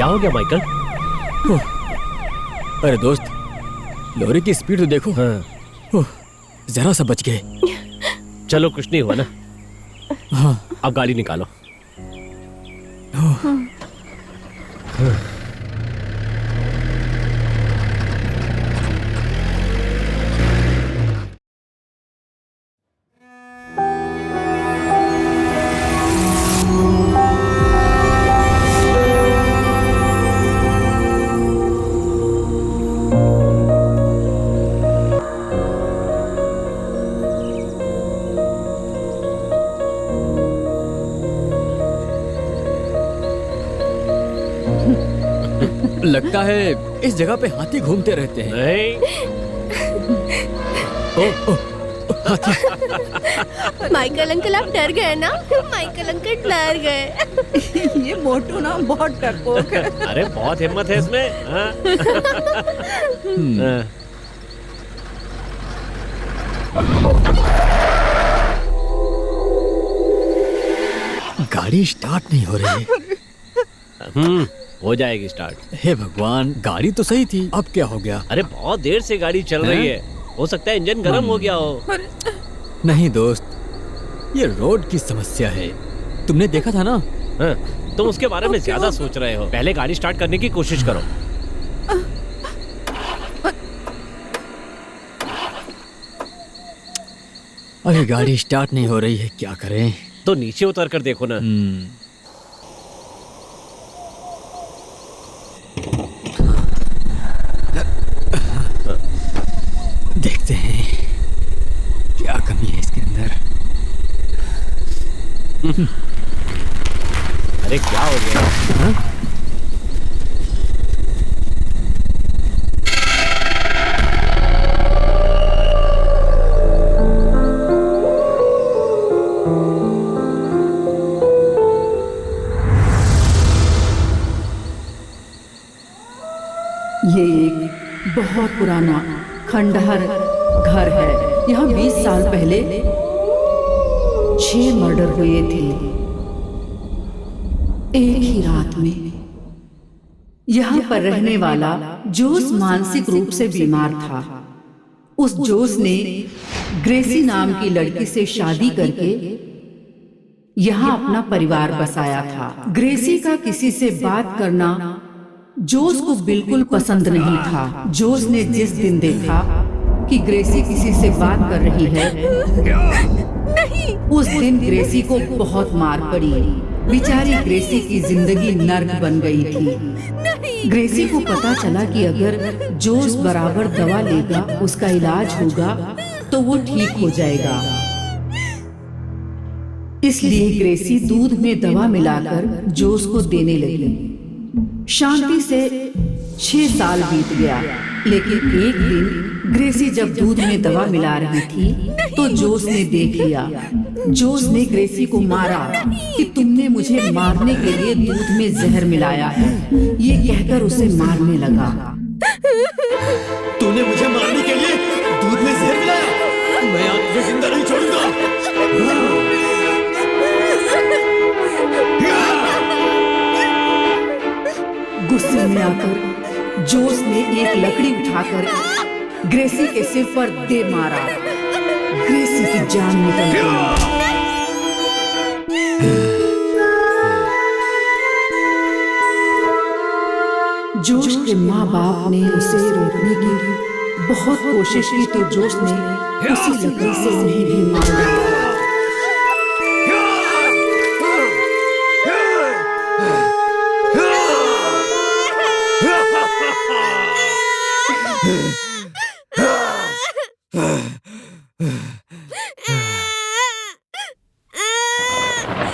क्या हो गया माइकल? अरे दोस्त, लॉरी की स्पीड तो देखो। हाँ। जरा सा बच गए। चलो कुछ नहीं हुआ ना। हाँ। अब गाड़ी निकालो। लगता है इस जगह पे हाथी घूमते रहते हैं। नहीं। माइकल अंकल आप डर गए ना? माइकल अंकल डर गए। ये मोटू ना बहुत डरपोक है। अरे बहुत हिम्मत है इसमें। हाँ? हाँ। गाड़ी स्टार्ट नहीं हो रही है। हो जाएगी स्टार्ट। हे भगवान, गाड़ी तो सही थी, अब क्या हो गया? अरे बहुत देर से गाड़ी चल रही है, हो सकता है इंजन गर्म हो गया हो। नहीं दोस्त, ये रोड की समस्या है। तुमने देखा था ना? हाँ, तुम उसके बारे में ज्यादा सोच रहे हो। पहले गाड़ी स्टार्ट करने की कोशिश करो। अरे गाड़ी स्टार्ट नहीं हो रही है, क्या करें? तो नीचे उतर कर देखो ना। देखते हैं क्या कमी है इसके अंदर। अरे क्या हो गया? हाँ? ये एक बहुत पुराना खंडहर घर है। यहाँ 20 साल पहले 6 मर्डर हुए थे एक ही रात में। यहाँ पर रहने वाला जोस मानसिक रूप से बीमार था। उस जोस ने ग्रेसी नाम की लड़की से शादी करके यहाँ अपना परिवार बसाया था। ग्रेसी का किसी से बात करना जोस को बिल्कुल पसंद नहीं था। जोस ने जिस दिन देखा कि ग्रेसी किसी से बात कर रही है, नहीं। उस दिन ग्रेसी को बहुत मार पड़ी। बेचारी ग्रेसी की जिंदगी नर्क बन गई थी। ग्रेसी को पता चला कि अगर जोस बराबर दवा लेगा, उसका इलाज होगा तो वो ठीक हो जाएगा। इसलिए ग्रेसी दूध में दवा मिलाकर जोस को देने लगी। शांति से 6 साल बीत गया, लेकिन एक दिन ग्रेसी जब दूध में दवा मिला रही थी तो जोस ने देख लिया। जोस ने ग्रेसी को मारा कि तुमने मुझे मारने के लिए दूध में जहर मिलाया है। ये कहकर उसे मारने लगा। तूने मुझे मारने के लिए दूध में जहर मिलाया? मैं आज तुझे जिंदा नहीं छोड़ूंगा। गुस्से में आकर जोस ने एक लकड़ी उठाकर ग्रेसी के सिर पर दे मारा। ग्रेसी की जान निकल गई। जोस के माँ बाप ने उसे रोकने की बहुत कोशिश की तो जोस ने उसी लकड़ी से उन्हें भी मारा।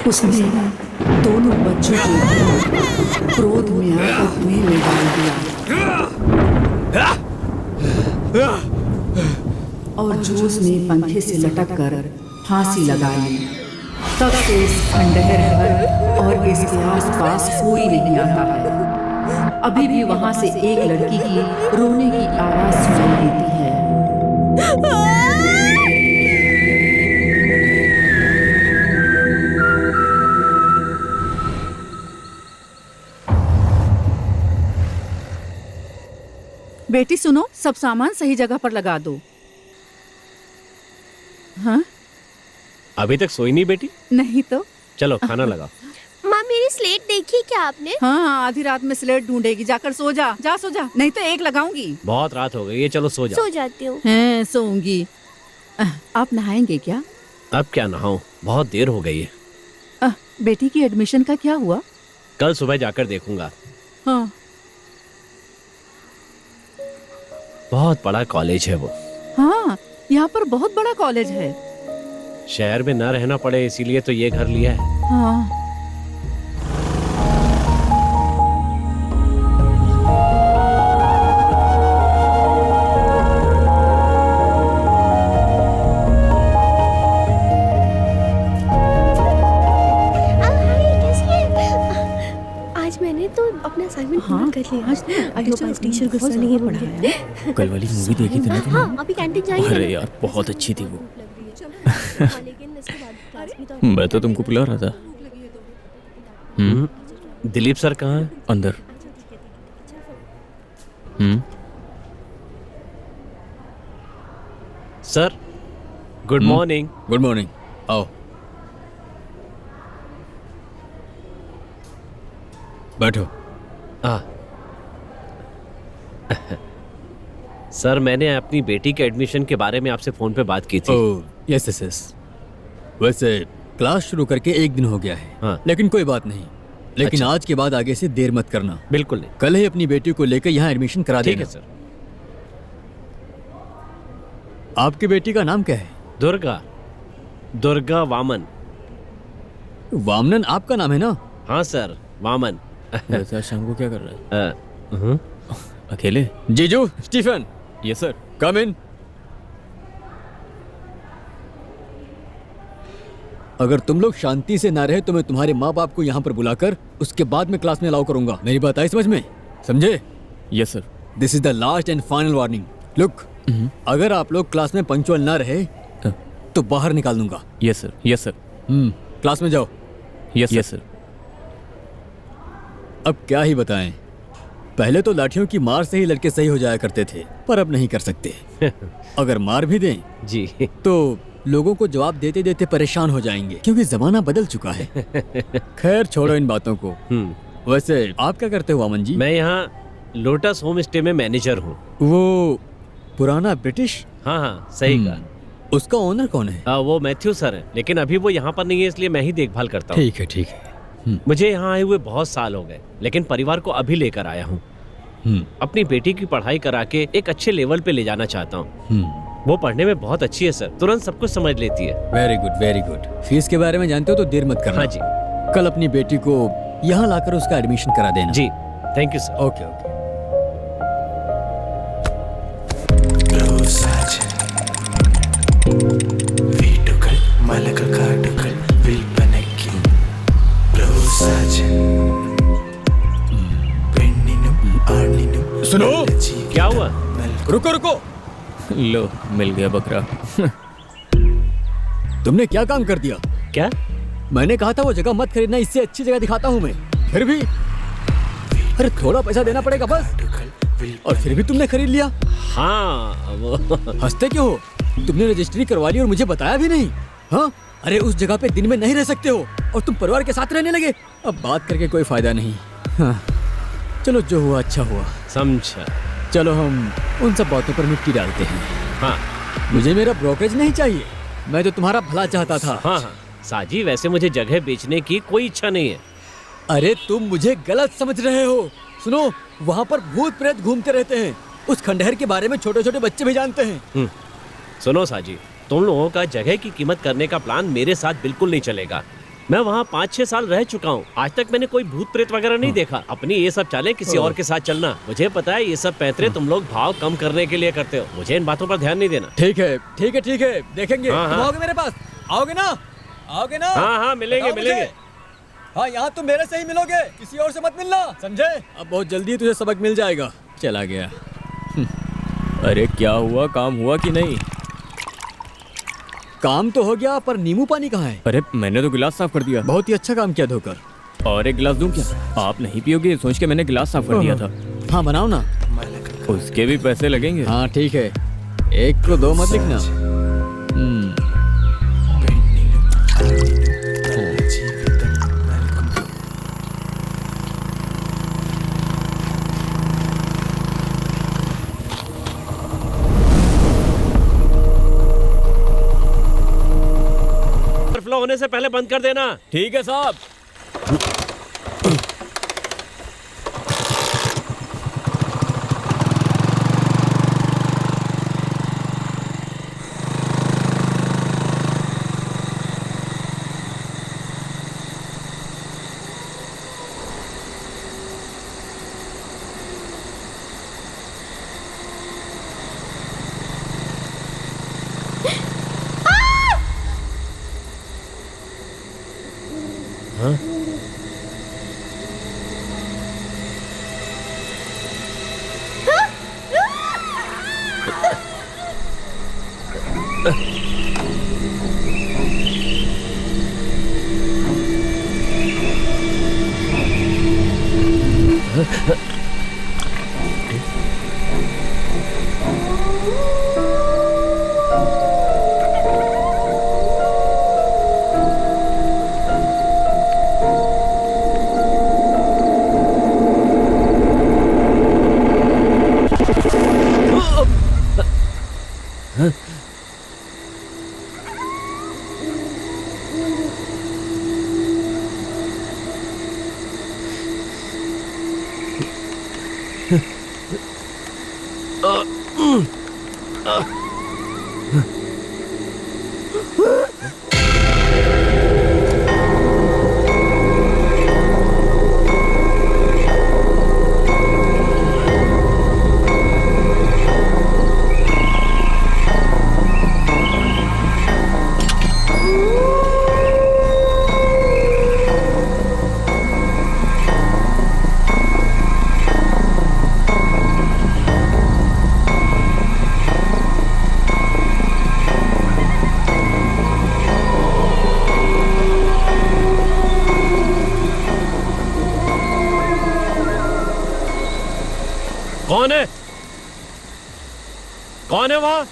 उसने दोनों बच्चों को क्रोध में आकर कुएं में डाल दिया और जोस ने पंखे से लटक कर फांसी लगा ली। तब से इस खंडहर घर और इसके आसपास कोई नहीं आता है। अभी भी वहां से एक लड़की की रोने की आवाज सुनाई देती है। बेटी सुनो, सब सामान सही जगह पर लगा दो। हाँ? अभी तक सोई नहीं बेटी? नहीं तो। चलो खाना लगाओ। माँ मेरी स्लेट देखी क्या आपने? हाँ, आधी रात में स्लेट ढूंढेगी, जाकर सो जा, जा सो जा, नहीं तो एक लगाऊंगी। बहुत रात हो गई है, चलो सो जाओ। सो जाती हूँ। हैं, सोऊंगी। आप नहाएंगे क्या? अब क्या नहाऊं, बहुत देर हो गई है। बेटी की एडमिशन का क्या हुआ? कल सुबह जाकर देखूंगा। हाँ। बहुत बड़ा कॉलेज है वो। हाँ, यहाँ पर बहुत बड़ा कॉलेज है। शहर में न रहना पड़े इसीलिए तो ये घर लिया है। हाँ। आज मैंने तो अपना असाइनमेंट हाँ, पूरा कर लिया। आज तो टीचर गुस्सा नहीं पड़ा है। कल वाली मूवी देखी थी ना तुमने? हाँ, अभी कैंटीन जाएंगे। अरे यार बहुत अच्छी थी वो। लेकिन इसके बाद क्लास भी तो मैं तो तुमको बुला रहा था। दिलीप सर कहाँ है? अंदर। Sir good morning. Good morning, आओ बैठो। सर मैंने अपनी बेटी के एडमिशन के बारे में आपसे फोन पे बात की थी। Oh yes yes yes. वैसे क्लास शुरू करके 1 दिन हो गया है। हाँ। लेकिन कोई बात नहीं। लेकिन अच्छा। आज के बाद आगे से देर मत करना। बिल्कुल नहीं। कल ही अपनी बेटी को लेकर यहाँ एडमिशन करा ठीक देना। है सर। आपकी बेटी का नाम क्या है? दुर्गा। दुर्गा वामन। वामनन आपका नाम है ना? हाँ सर, वामन। वैसे शाम को क्या कर रहा है? अ, अकेले? जीजू, स्टीफन। यस सर, कम इन। अगर तुम लोग शांति से ना रहे तो मैं तुम्हारे माँ बाप को यहाँ पर बुलाकर उसके बाद में क्लास में अलाउ करूंगा। मेरी बात आई समझ में? समझे? Yes sir. This is the last and final warning. Look, अगर आप लोग क्लास में पंक्चुअल ना रहे तो बाहर निकाल दूंगा। Yes sir, yes sir. Class में जाओ। Yes sir. अब क्या ही बताएं, पहले तो लाठियों की मार से ही लड़के सही हो जाया करते थे, पर अब नहीं कर सकते। अगर मार भी दें जी तो लोगों को जवाब देते देते परेशान हो जाएंगे, क्योंकि जमाना बदल चुका है। खैर छोड़ो इन बातों को। वैसे आप क्या करते हो वामन जी? मैं यहाँ लोटस होम स्टे में मैनेजर हूँ। वो पुराना ब्रिटिश? हाँ हाँ सही कहा। उसका ओनर कौन है? वो मैथ्यू सर है, लेकिन अभी वो यहाँ पर नहीं है, इसलिए मैं ही देखभाल करता हूँ। ठीक है ठीक है। मुझे यहाँ आए हुए बहुत साल हो गए, लेकिन परिवार को अभी लेकर आया हूँ। अपनी बेटी की पढ़ाई करा के एक अच्छे लेवल पे ले जाना चाहता हूँ। वो पढ़ने में बहुत अच्छी है सर, तुरंत सब कुछ समझ लेती है। Very good very good. Fees के बारे में जानते हो तो देर मत करना। हाँ जी। कल अपनी बेटी को यहाँ लाकर उसका एडमिशन करा देना। जी thank you sir. Okay okay. വീട്ടുകൾ മലകൾ കാടുകൾ വിൽപ്പനയ്ക്ക് പ്രോത്സാഹൻ പെണ്ണിനും ആണിനും सुनो, क्या हुआ? रुको रुको। लो मिल गया बकरा। तुमने क्या काम कर दिया? क्या? मैंने कहा था वो जगह मत खरीदना, इससे अच्छी जगह दिखाता हूँ मैं। फिर भी अरे थोड़ा पैसा देना पड़ेगा बस। और फिर भी तुमने खरीद लिया। हाँ वो हंसते क्यों हो? तुमने रजिस्ट्री करवा ली और मुझे बताया भी नहीं। हाँ, अरे उस जगह पे दिन में नहीं रह सकते हो और तुम परिवार के साथ रहने लगे। अब बात करके कोई फायदा नहीं। हाँ, चलो जो हुआ अच्छा हुआ। समझा। चलो हम उन सब बातों पर मिट्टी डालते हैं। हाँ मुझे मेरा ब्रोकरेज नहीं चाहिए, मैं तो तुम्हारा भला चाहता था। हाँ हाँ साजी, वैसे मुझे जगह बेचने की कोई इच्छा नहीं है। अरे तुम मुझे गलत समझ रहे हो। सुनो, वहाँ पर भूत प्रेत घूमते रहते हैं। उस खंडहर के बारे में छोटे छोटे बच्चे भी जानते हैं। सुनो साजी, तुम लोगों का जगह की कीमत करने का प्लान मेरे साथ बिल्कुल नहीं चलेगा। मैं वहाँ 5-6 साल रह चुका हूँ, आज तक मैंने कोई भूत प्रेत वगैरह नहीं देखा। अपनी ये सब चालें किसी और के साथ चलना। मुझे पता है ये सब पैंतरे तुम लोग भाव कम करने के लिए करते हो, मुझे इन बातों पर ध्यान नहीं देना। ठीक है ठीक है ठीक है, देखेंगे। हाँ, तुम हाँ। आओगे मेरे पास? आओगे ना? आओगे ना? हाँ हाँ मिलेंगे बताओ मिलेंगे। मुझे। हाँ, यहाँ तुम मेरे से ही मिलोगे, किसी और से मत मिलना, समझे? अब बहुत जल्दी तुझे सबक मिल जाएगा। चला गया। अरे क्या हुआ, काम हुआ कि नहीं? काम तो हो गया, पर नींबू पानी कहाँ है? अरे मैंने तो गिलास साफ कर दिया। बहुत ही अच्छा काम किया धोकर। और एक गिलास दूं क्या? आप नहीं पियोगे सोच के मैंने गिलास साफ कर दिया था। हाँ बनाओ ना। उसके भी पैसे लगेंगे। हाँ ठीक है, 1 को 2 मत लिखना। പെണ്ണിനും ആണിനും നല്ല ജീവിതം നൽകും. फ्लो होने से पहले बंद कर देना। ठीक है साहब। कौन है? कौन है वहां?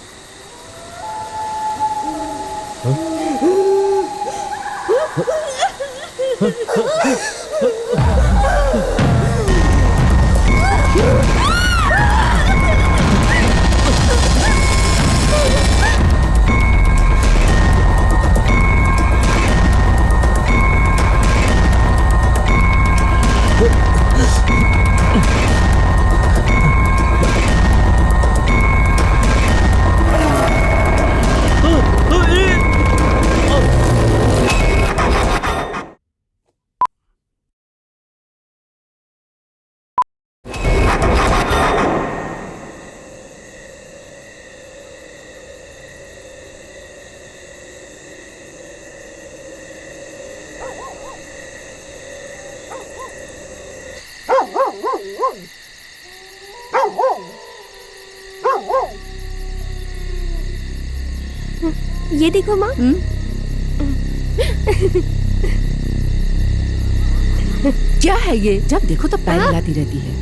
ये देखो माँ। क्या है ये? जब देखो तो पैर हिलाती रहती है।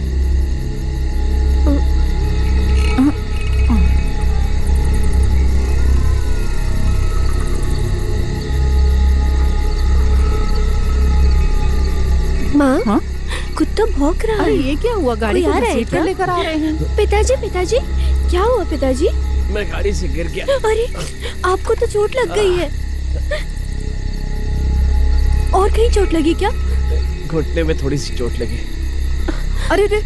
माँ, हाँ? कुत्ता भौंक रहा अरे है। ये क्या हुआ? गाड़ी कोई को आ रहा है घसीट कर क्या? लेकर आ रहे हैं। पिताजी, पिताजी, क्या हुआ पिताजी? मैं गाड़ी से गिर गया। अरे, आपको तो चोट लग गई है। और कहीं चोट लगी क्या? घुटने में थोड़ी सी चोट लगी। अरे रे,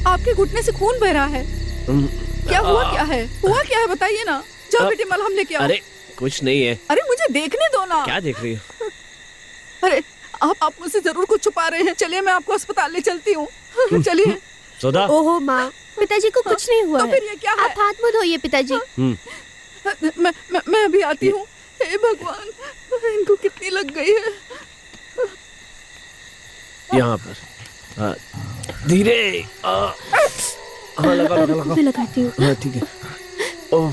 आपके घुटने से खून बह रहा है। क्या हुआ? क्या है? हुआ क्या है? बताइए ना। जाओ बेटे, मलहम लेके आओ। अरे कुछ नहीं है। अरे मुझे देखने दो ना। क्या देख रही हो? अरे आप मुझसे जरूर कुछ छुपा रहे हैं। चलिए मैं आपको अस्पताल ले चलती हूँ। चलिए। सुधा। ओहो माँ, पिताजी को कुछ नहीं हुआ तो है। फिर ये क्या है? आप हाथ मुंह धोइए पिताजी। मैं अभी आती हूँ। हे भगवान, इनको कितनी लग गई है। यहाँ पर धीरे। हाँ लगा लगा लगा। मैं लगाती हूँ। हाँ ठीक है। ओह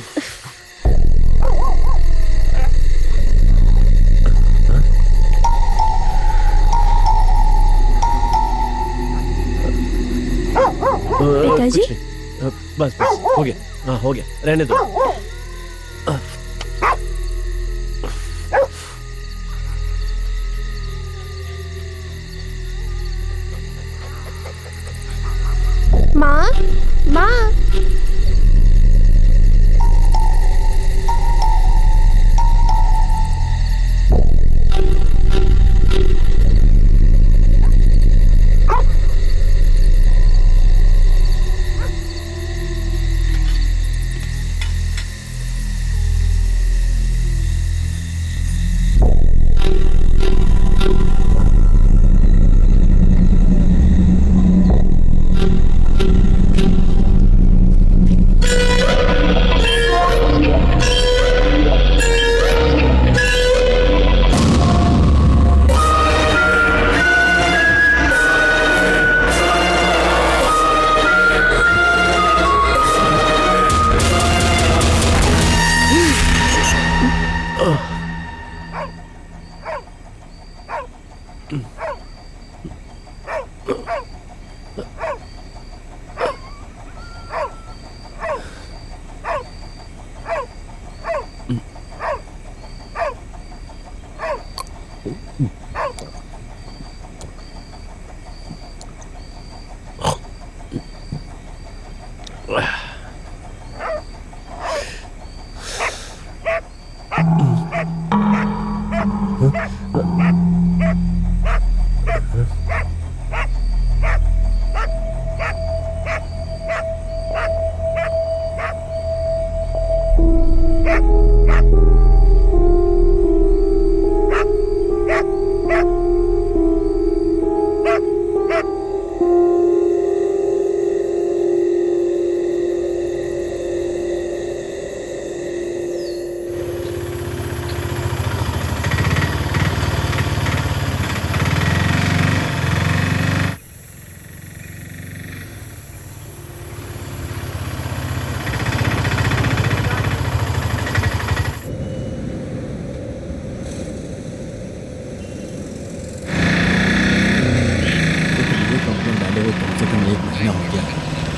पिताजी, बस बस हो गया, हाँ हो गया, रहने दो। माँ, माँ,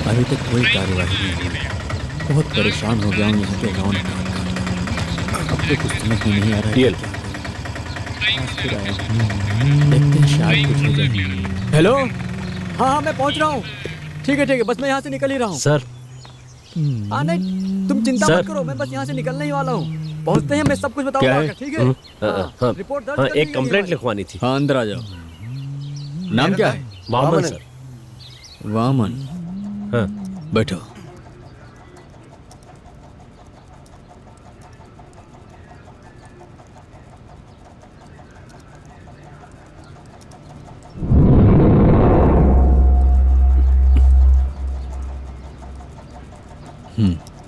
अभी तक कोई कार्यवाही नहीं हुई। बहुत परेशान हो गया हूँ यहाँ के गाँव निकाल। अब तो कुछ समझ में नहीं आ रहा है। देखते हैं शायद कुछ हो जाए। हेलो, हाँ मैं पहुँच रहा हूँ। ठीक है बस मैं यहाँ से निकल ही रहा हूँ। सर नहीं तुम चिंता मत करो, मैं बस यहाँ से निकलने ही वाला हूँ। पहुँचते हैं मैं सब कुछ बताऊंगा। ठीक है? हाँ, रिपोर्ट हाँ, एक कंप्लेंट लिखवानी थी। हाँ अंदर आ जाओ। नाम क्या है? वामन सर। वामन, हाँ बैठो।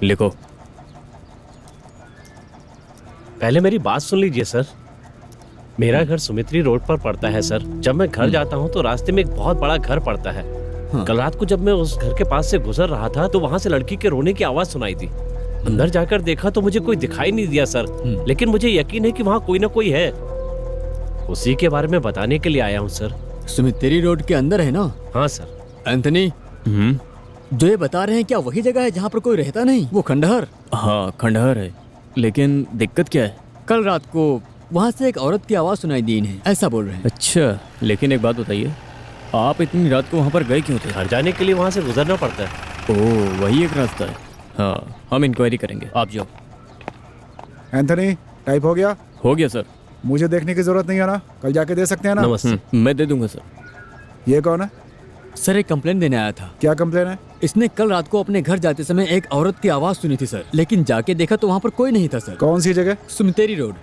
लिखो। पहले मेरी बात सुन लीजिए सर। मेरा घर सुमित्री रोड पर पड़ता है सर। जब मैं घर जाता हूँ तो रास्ते में एक बहुत बड़ा घर पड़ता है। कल रात को जब मैं उस घर के पास से गुजर रहा था तो वहाँ से लड़की के रोने की आवाज सुनाई थी। अंदर जाकर देखा तो मुझे कोई दिखाई नहीं दिया सर, लेकिन मुझे यकीन है कि वहाँ कोई ना कोई है। उसी के बारे में बताने के लिए आया हूँ सर। सुमित्री रोड के अंदर है ना? हाँ सर। एंथनी, जो ये बता रहे हैं क्या वही जगह है जहाँ पर कोई रहता नहीं? वो खंडहर? हाँ खंडहर है, लेकिन दिक्कत क्या है? कल रात को वहाँ से एक औरत की आवाज सुनाई दी इन्हें, ऐसा बोल रहे हैं। अच्छा, लेकिन एक बात बताइए, आप इतनी रात को वहाँ पर गए क्यों थे? घर जाने के लिए वहाँ से गुजरना पड़ता है। ओह, वही एक रास्ता है। हाँ, हम इंक्वायरी करेंगे, आप जाओ। एंथनी, टाइप हो गया? हो गया सर। मुझे देखने की जरूरत नहीं है ना? कल जाके दे सकते हैं ना? नमस्ते। मैं दे दूंगा सर। ये कौन है? सर एक कंप्लेन देने आया था। क्या कंप्लेन है? इसने कल रात को अपने घर जाते समय एक औरत की आवाज सुनी थी सर, लेकिन जाके देखा तो वहाँ पर कोई नहीं था सर। कौन सी जगह? सुमित्री रोड।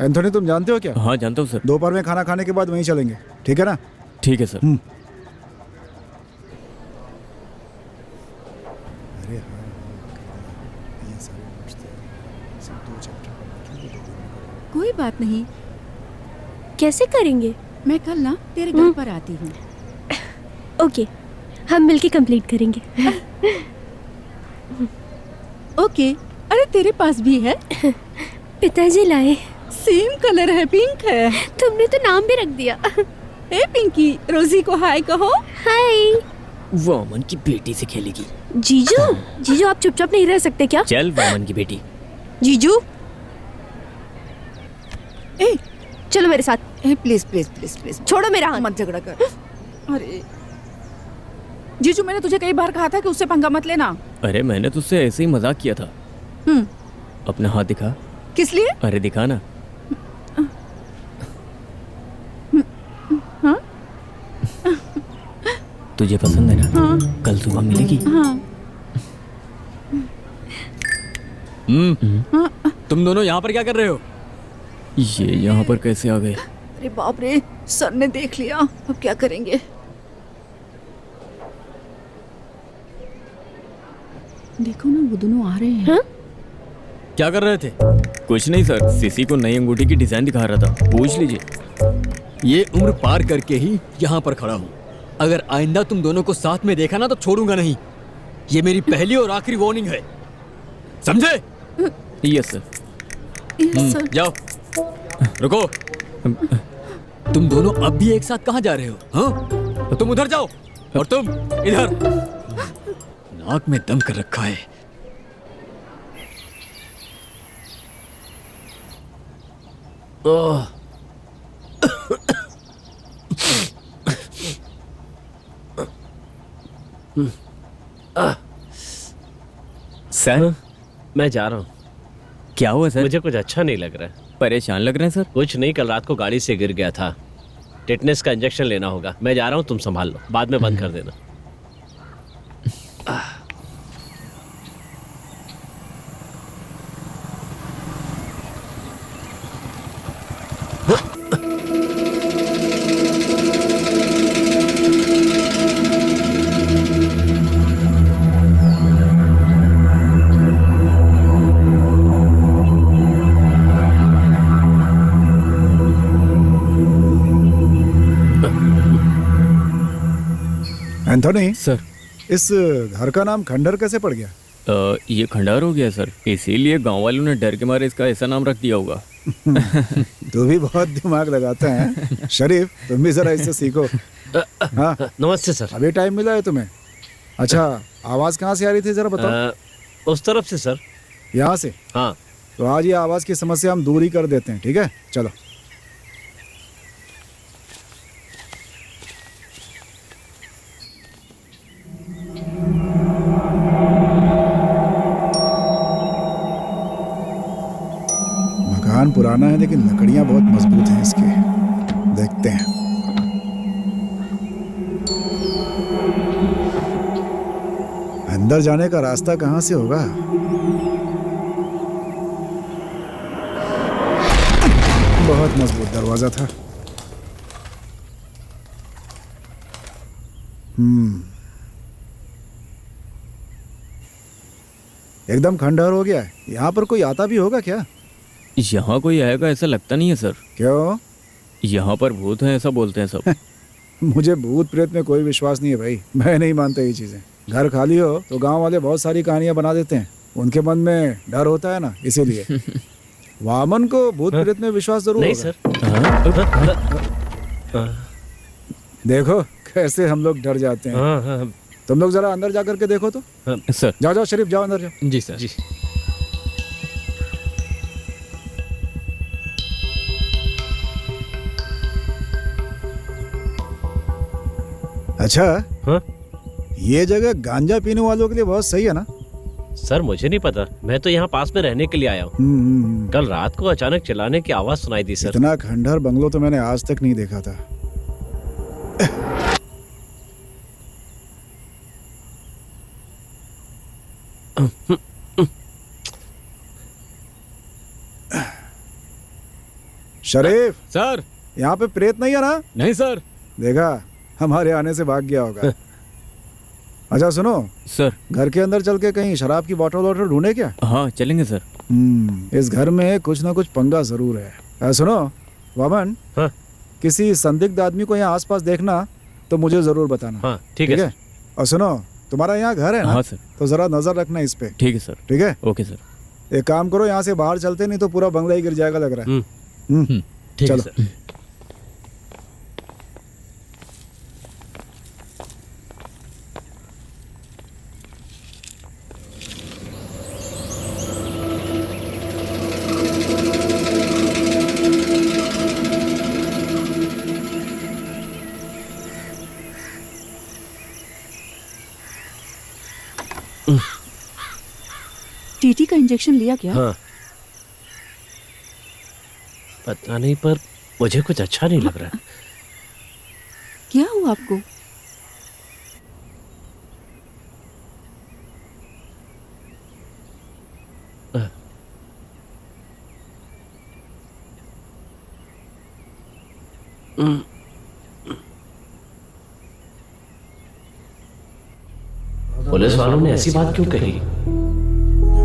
एंथनी तुम जानते हो क्या? हाँ जानता हूँ सर। दोपहर में खाना खाने के बाद वहीं चलेंगे, ठीक है ना? ठीक है सर। कोई बात नहीं, कैसे करेंगे? मैं कल ना तेरे घर पर आती हूँ। ओके, हम मिलके कंप्लीट करेंगे। ओके। अरे तेरे पास भी है? पिताजी लाए। सेम कलर है, पिंक है। तुमने तो नाम भी रख दिया। ए पिंकी, रोजी को हाय कहो। हाय। वामन की बेटी से खेलेगी। जीजू, जीजू आप चुपचाप नहीं रह सकते क्या? चल वामन की बेटी। जीजू ए चलो मेरे साथ। ए प्लीज प्लीज प्लीज प्लीज छोड़ो मेरा हाथ। मत झगड़ा कर। अरे जीजू, मैंने तुझे कई बार कहा था कि उससे पंगा मत लेना। अरे मैंने तुझसे ऐसे ही मजाक किया था। अपना हाथ दिखा। किस लिए? अरे दिखा ना। हाँ? तुझे पसंद है ना? हाँ। कल सुबह मिलेगी। हाँ। तुम दोनों यहाँ पर क्या कर रहे हो? ये यहाँ पर कैसे आ गए? अरे बाप रे, सर ने देख लिया, अब क्या करेंगे? देखो ना, वो दोनों आ रहे हैं। हाँ? क्या कर रहे थे? कुछ नहीं सर, सीसी को नई अंगूठी की डिजाइन दिखा रहा था, पूछ लीजिए। ये उम्र पार करके ही यहाँ पर खड़ा हूँ। अगर आइंदा तुम दोनों को साथ में देखा ना तो छोड़ूंगा नहीं। ये मेरी पहली और आखिरी वार्निंग है, समझे? Yes sir. Yes sir. जाओ। रुको, तुम दोनों अब भी एक साथ कहाँ जा रहे हो? हाँ, तो तुम उधर जाओ और तुम इधर। नाक में दम कर रखा है। सर मैं जा रहा हूँ। क्या हुआ सर? मुझे कुछ अच्छा नहीं लग रहा है। परेशान लग रहे हैं सर। कुछ नहीं, कल रात को गाड़ी से गिर गया था। टिटनेस का इंजेक्शन लेना होगा। मैं जा रहा हूँ, तुम संभाल लो, बाद में बंद कर देना। एंथोनी सर इस घर का नाम खंडर कैसे पड़ गया? ये खंडार हो गया सर, इसीलिए गांव वालों ने डर के मारे इसका ऐसा नाम रख दिया होगा। तू भी बहुत दिमाग लगाता है शरीफ, तुम भी जरा इससे सीखो। हाँ, नमस्ते सर। अभी टाइम मिला है तुम्हें? अच्छा, आवाज कहाँ से आ रही थी जरा बताओ। उस तरफ से सर। यहाँ से? हाँ। तो आज ये आवाज की समस्या हम दूर ही कर देते हैं, ठीक है? चलो। मकान पुराना है लेकिन लकड़ियां बहुत मजबूत हैं इसकी। देखते हैं। अंदर जाने का रास्ता कहाँ से होगा? बहुत मजबूत दरवाजा था। एकदम खंडहर हो गया है। यहाँ पर कोई आता भी होगा क्या? यहाँ कोई आएगा ऐसा लगता नहीं है सर। क्यों? यहाँ पर भूत है ऐसा बोलते हैं सब। मुझे भूत प्रेत में कोई विश्वास नहीं है भाई, मैं नहीं मानता ये चीजें। घर खाली हो तो गांव वाले बहुत सारी कहानियां बना देते हैं, उनके मन में डर होता है ना, इसीलिए। वामन को भूत प्रेत में विश्वास जरूर नहीं होगा। सर। देखो कैसे हम लोग डर जाते हैं। हाँ। तुम लोग जरा अंदर जा करके देखो तो। सर जाओ जाओ शरीफ, जाओ अंदर जाओ। जी सर। जी। अच्छा, हाँ? ये जगह गांजा पीने वालों के लिए बहुत सही है ना? सर मुझे नहीं पता, मैं तो यहाँ पास में रहने के लिए आया हूँ। कल रात को अचानक चिल्लाने की आवाज सुनाई दी सर। इतना खंडहर बंगलो तो मैंने आज तक नहीं देखा था। शरीफ सर। यहाँ पे प्रेत नहीं है ना? नहीं सर। देखा, हमारे आने से भाग गया होगा। अच्छा सुनो सर। घर के अंदर चल के कहीं शराब की बोतल वोटल ढूंढे क्या? हाँ चलेंगे सर। इस घर में कुछ ना कुछ पंगा जरूर है। सुनो वामन, हाँ? किसी संदिग्ध आदमी को यहाँ आसपास देखना तो मुझे जरूर बताना। हाँ ठीक है। और सुनो, तुम्हारा यहाँ घर है ना? हाँ सर। तो जरा नजर रखना इस पे। ठीक है सर। ठीक है, ओके सर। एक काम करो, यहाँ से बाहर चलते नहीं तो पूरा बंगला ही गिर जाएगा लग रहा है। ठीक है चलो। सर। टीटी का इंजेक्शन लिया क्या? हाँ, पता नहीं पर मुझे कुछ अच्छा नहीं लग रहा। क्या हुआ आपको? पुलिस वालों ने ऐसी बात क्यों कही?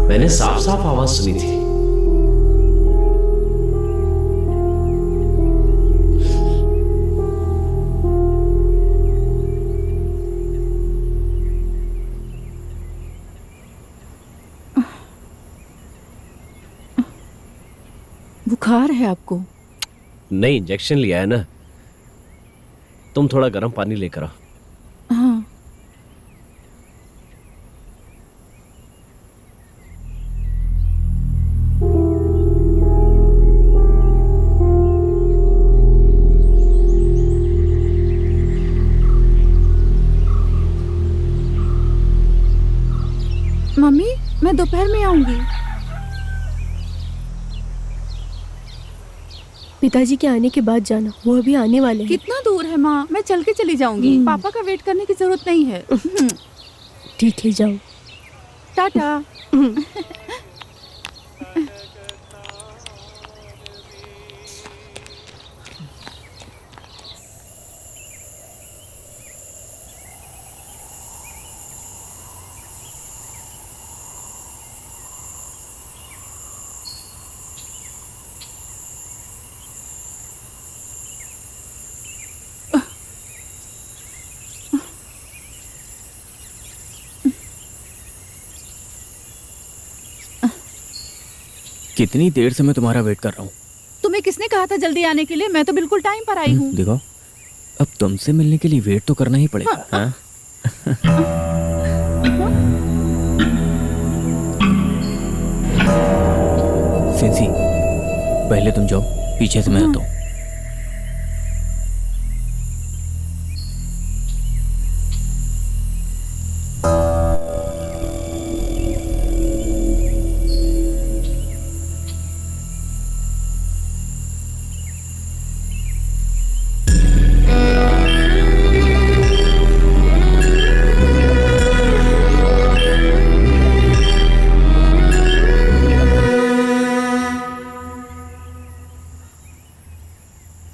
मैंने साफ साफ आवाज सुनी थी। बुखार है आपको? नहीं, इंजेक्शन लिया है ना। तुम थोड़ा गर्म पानी लेकर आओ। हाँ। मम्मी, मैं दोपहर में आऊंगी। पिताजी के आने के बाद जाना, वो अभी आने वाले हैं। कितना दूर है माँ? मैं चल के चली जाऊंगी। पापा का वेट करने की जरूरत नहीं है। ठीक है, जाओ। टाटा। कितनी देर से मैं तुम्हारा वेट कर रहा हूँ। तुम्हें किसने कहा था जल्दी आने के लिए? मैं तो बिल्कुल टाइम पर आई हूँ। देखो, अब तुमसे मिलने के लिए वेट तो करना ही पड़ेगा। हाँ? सेंसी, पहले तुम जाओ, पीछे से मैं आता हूँ।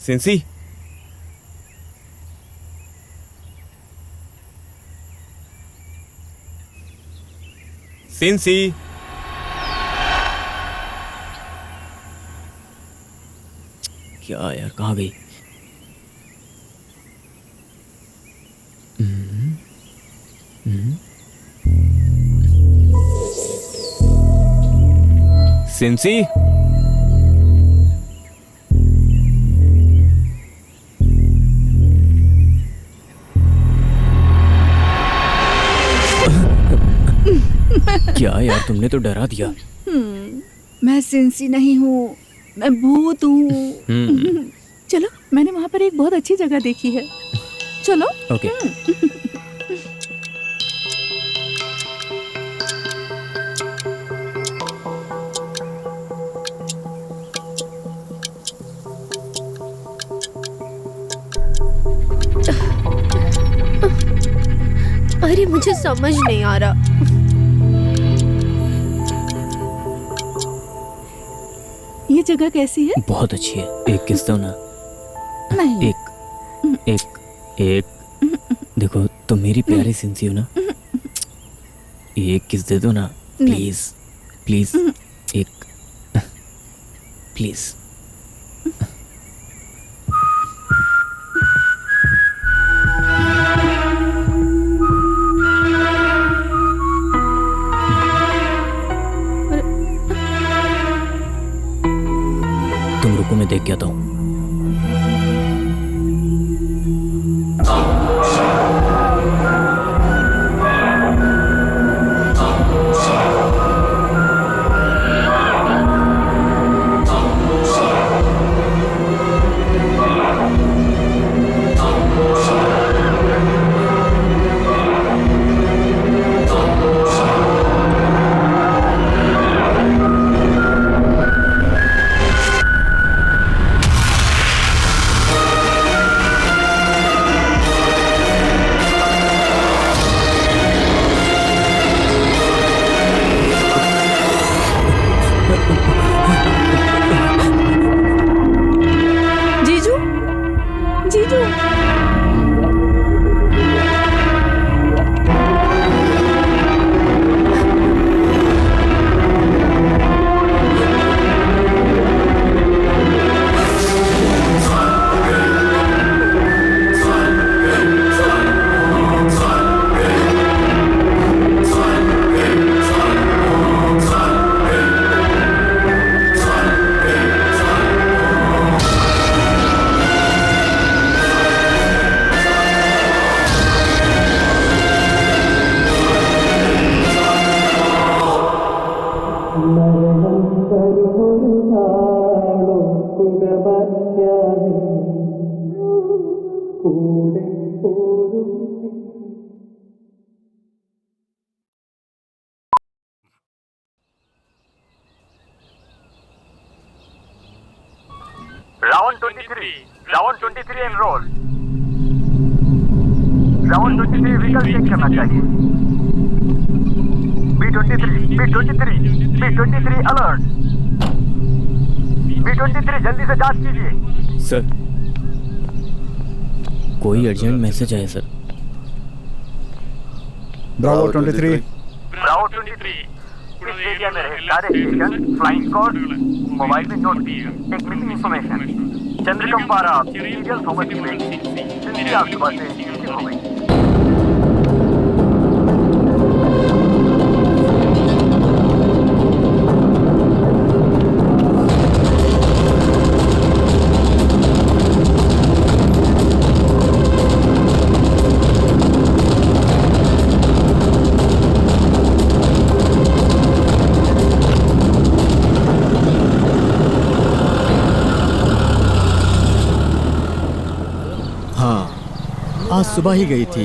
सेंसी, सेंसी, क्या यार, कहाँ गई? सेंसी, क्या यार, तुमने तो डरा दिया। मैं सिंसी नहीं हूँ, मैं भूत हूँ। चलो, मैंने वहाँ पर एक बहुत अच्छी जगह देखी है। चलो। ओके। अरे मुझे समझ नहीं आ रहा। ये जगह कैसी है? बहुत अच्छी है। एक किस दो ना। नहीं। एक देखो, तुम मेरी प्यारी सिंसी हो ना। एक किस दे दो ना, प्लीज प्लीज। एक प्लीज। तुम रुको, मैं देख के आता हूँ। Round 23. Round 23 enroll. Round 23 vehicle check करना चाहिए. B23 alert. B23 जल्दी से जांच कीजिए. सर कोई अर्जेंट मैसेज आया सर. ब्रावो 23. ब्रावो 23 इस एरिया में रहे सारे स्टेशन फ्लाइंग स्क्वाड मोबाइल में नोट कीजिए. एक मिसिंग इंफॉर्मेशन. चंद्रिकम पारा सीरियल थॉमस की बेटी सिंधी आज सुबह से मिसिंग हो गई. आज सुबह ही गई थी.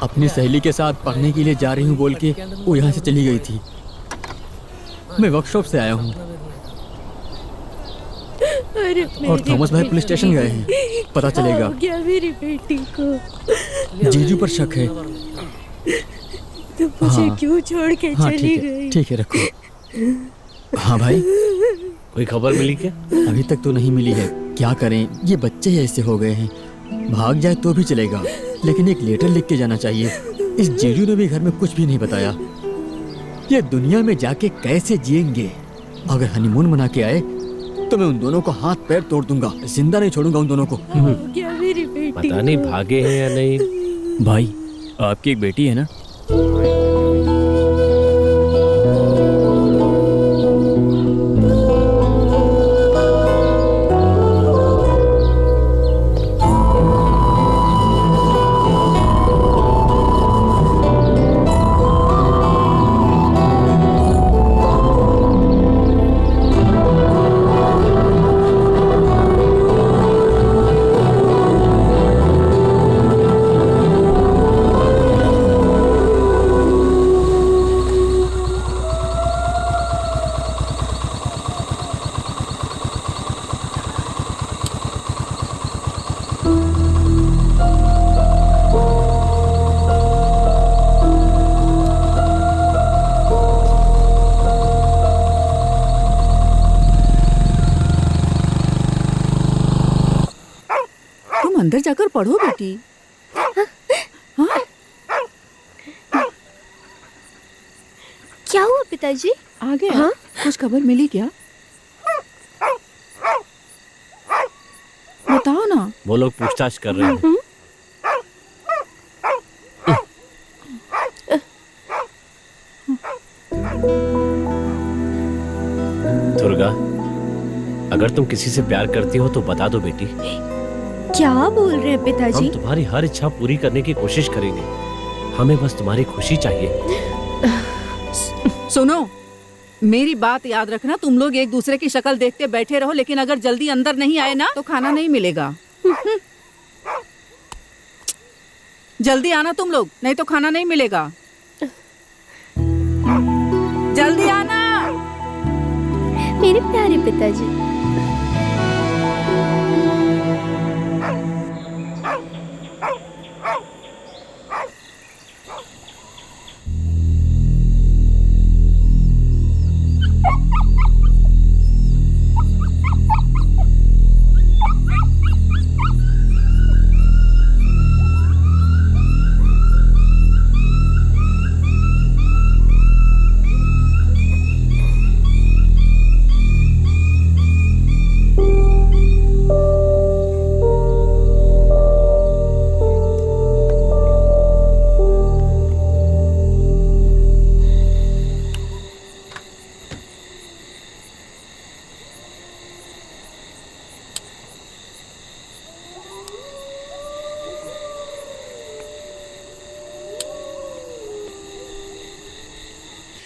अपनी सहेली के साथ पढ़ने के लिए जा रही हूँ बोल के वो यहाँ से चली गई थी. मैं वर्कशॉप से आया हूँ और थॉमस भाई पुलिस स्टेशन गए हैं. पता चलेगा. क्या मेरी बेटी को जीजू पर शक है. तो मुझे क्यों छोड़ के चली गई? ठीक है रखो. हाँ भाई कोई खबर मिली क्या? अभी तक तो नहीं मिली है. क्या करें, ये बच्चे ही ऐसे हो गए हैं. भाग जाए तो भी चलेगा लेकिन एक लेटर लिख के जाना चाहिए. इस जीजू ने भी घर में कुछ भी नहीं बताया. ये दुनिया में जाके कैसे जिएंगे? अगर हनीमून मना के आए तो मैं उन दोनों को हाथ पैर तोड़ दूंगा. जिंदा नहीं छोड़ूंगा उन दोनों को. क्या मेरी बेटी पता नहीं भागे हैं या नहीं. भाई आपकी एक बेटी है ना? अंदर जाकर पढ़ो बेटी. हाँ? क्या हुआ पिताजी? आ गया. हाँ? कुछ खबर मिली क्या? बताओ ना. वो लोग पूछताछ कर रहे हैं. दुर्गा, अगर तुम किसी से प्यार करती हो तो बता दो बेटी. क्या बोल रहे हैं पिताजी? हम तुम्हारी हर इच्छा पूरी करने की कोशिश करेंगे. हमें बस तुम्हारी खुशी चाहिए. सुनो, मेरी बात याद रखना. तुम लोग एक दूसरे की शक्ल देखते बैठे रहो लेकिन अगर जल्दी अंदर नहीं आए ना तो खाना नहीं मिलेगा. जल्दी आना तुम लोग, नहीं तो खाना नहीं मिलेगा. जल्दी आना मेरे प्यारे पिताजी.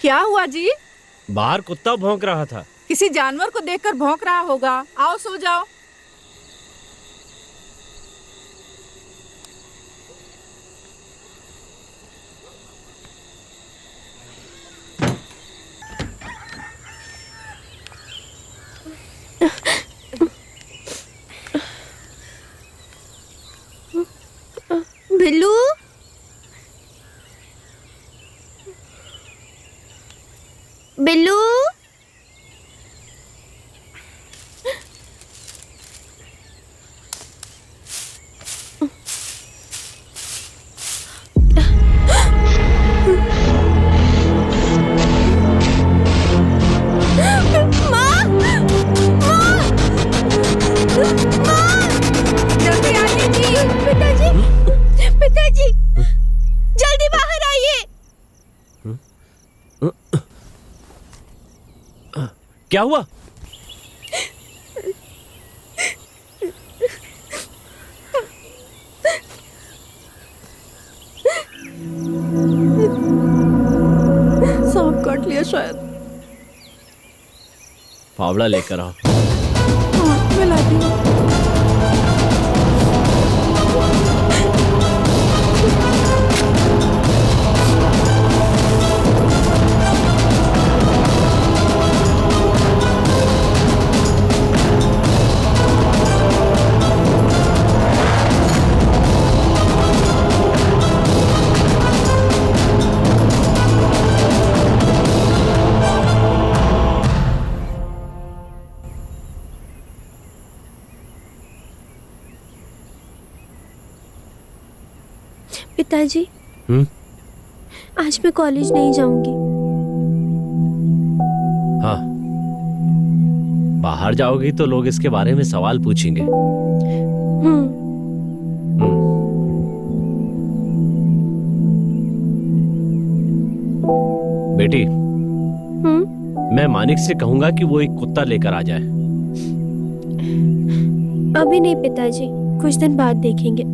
क्या हुआ जी? बाहर कुत्ता भौंक रहा था। किसी जानवर को देखकर भौंक रहा होगा। आओ सो जाओ। बिल्लू, बिल्लू, जल्दी आइए जी। पिताजी, पिताजी, जल्दी बाहर आइए। क्या हुआ? सांप काट लिया शायद। फावड़ा लेकर आओ। हाँ, मैं लाती हूँ। पिताजी, आज मैं कॉलेज नहीं जाऊंगी। हाँ, बाहर जाओगी तो लोग इसके बारे में सवाल पूछेंगे। बेटी, मैं मानिक से कहूंगा कि वो एक कुत्ता लेकर आ जाए। अभी नहीं पिताजी, कुछ दिन बाद देखेंगे।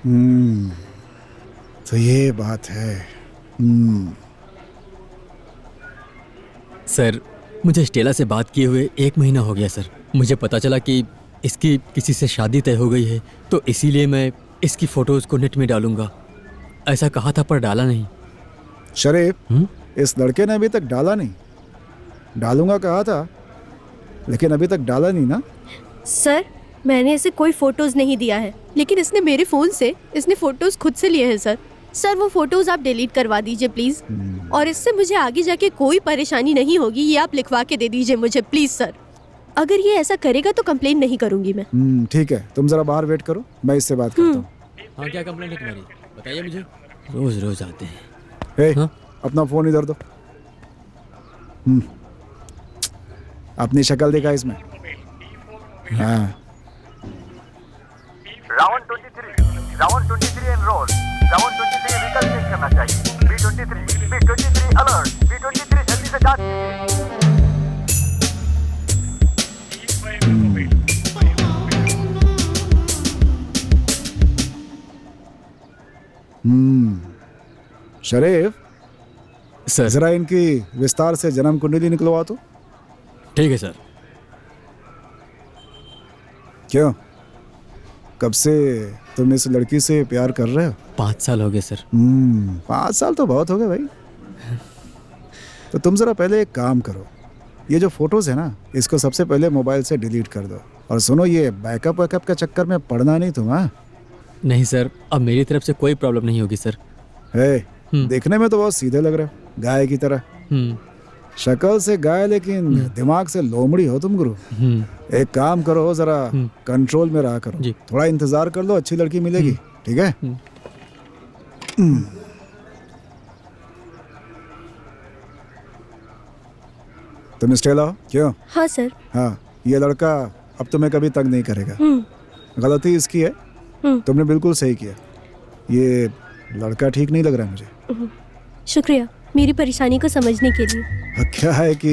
तो ये बात है। सर मुझे स्टेला से बात किए हुए 1 महीना हो गया सर। मुझे पता चला कि इसकी किसी से शादी तय हो गई है, तो इसीलिए मैं इसकी फ़ोटोज़ को नेट में डालूंगा। ऐसा कहा था पर डाला नहीं। शरीफ, इस लड़के ने अभी तक डाला नहीं। डालूंगा कहा था लेकिन अभी तक डाला नहीं ना। सर मैंने इसे कोई फोटोज नहीं दिया है, लेकिन इसने मेरे फोन से इसने फोटोज खुद से लिए हैं सर। सर वो फोटोज आप डिलीट करवा दीजिए प्लीज, और इससे मुझे आगे जाके कोई परेशानी नहीं होगी, ये आप लिखवा के दे दीजिए मुझे प्लीज सर। अगर ये ऐसा करेगा तो कंप्लेन नहीं करूंगी मैं। ठीक है, तुम जरा बाहर वेट करो, मैं इससे बात करता हूँ। हाँ क्या कंप्लेंट है तुम्हारी, बताइए मुझे। रोज रोज आते हैं। हे, अपना फोन इधर दो। अपनी शक्ल दिखा इसमें। हाँ। Round 23 enrol. Round 23 vehicle check करना चाहिए। B23 alert. B23 जल्दी से जांच शरीफ सर जरा इनकी विस्तार से जन्म कुंडली निकलवा तो। ठीक है सर। क्यों, कब से तुम इस लड़की से प्यार कर रहे हो? 5 साल हो गए सर। 5 साल तो बहुत हो गए भाई। तो तुम जरा पहले एक काम करो, ये जो फोटोज है ना, इसको सबसे पहले मोबाइल से डिलीट कर दो। और सुनो, ये बैकअप वैकअप के चक्कर में पड़ना नहीं तुम। हाँ नहीं सर, अब मेरी तरफ से कोई प्रॉब्लम नहीं होगी सर। देखने में तो बहुत सीधे लग रहे हो, गाय की तरह। शक्ल से गाय लेकिन दिमाग से लोमड़ी हो तुम गुरु। एक काम करो, जरा कंट्रोल में रहा करो। थोड़ा इंतजार कर लो, अच्छी लड़की मिलेगी। ठीक है? तुम स्टेला हो क्यों? हाँ सर। हाँ, ये लड़का अब तुम्हें कभी तंग नहीं करेगा। गलती इसकी है, तुमने बिल्कुल सही किया। ये लड़का ठीक नहीं लग रहा है मुझे। शुक्रिया मेरी परेशानी को समझने के लिए। क्या है कि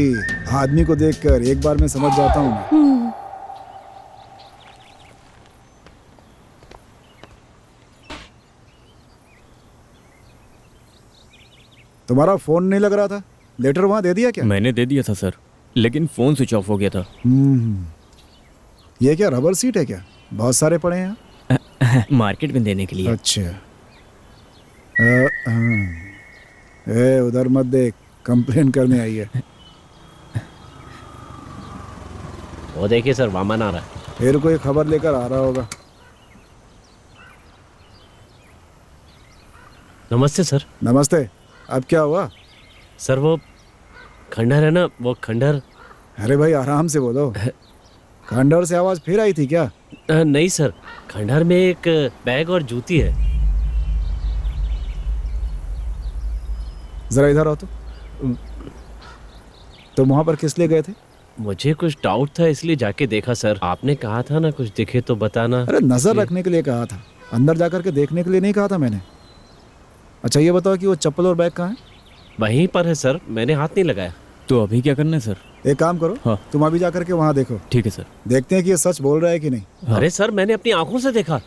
आदमी को देखकर एक बार मैं समझ जाता हूँ। तुम्हारा फोन नहीं लग रहा था, लेटर वहां दे दिया क्या? मैंने दे दिया था सर, लेकिन फोन स्विच ऑफ हो गया था। ये क्या रबर सीट है क्या? बहुत सारे पड़े हैं यहाँ। मार्केट में देने के लिए। अच्छा। उधर मत देख, कंप्लेन करने आई है। वो देखिए सर, वामन आ रहा है। फिर कोई खबर लेकर आ रहा होगा। नमस्ते सर। नमस्ते। अब क्या हुआ? सर वो खंडहर है ना, वो खंडहर। अरे भाई आराम से बोलो। खंडहर से आवाज फिर आई थी क्या? नहीं सर, खंडहर में एक बैग और जूती है। जरा इधर आओ तो। तुम वहां पर किस लिए गए थे? मुझे कुछ डाउट था इसलिए जाके देखा सर। आपने कहा था ना कुछ दिखे तो बताना। अरे नजर रखने के लिए कहा था, अंदर जाकर के देखने के लिए नहीं कहा था मैंने। अच्छा ये बताओ कि वो चप्पल और बैग कहाँ है? वहीं पर है सर, मैंने हाथ नहीं लगाया। तो अभी क्या करना है सर? एक काम करो, हाँ। तुम अभी जाकर के वहाँ देखो। ठीक है सर। देखते हैं कि ये सच बोल रहा है कि नहीं। हाँ। अरे सर मैंने अपनी आंखों से देखा।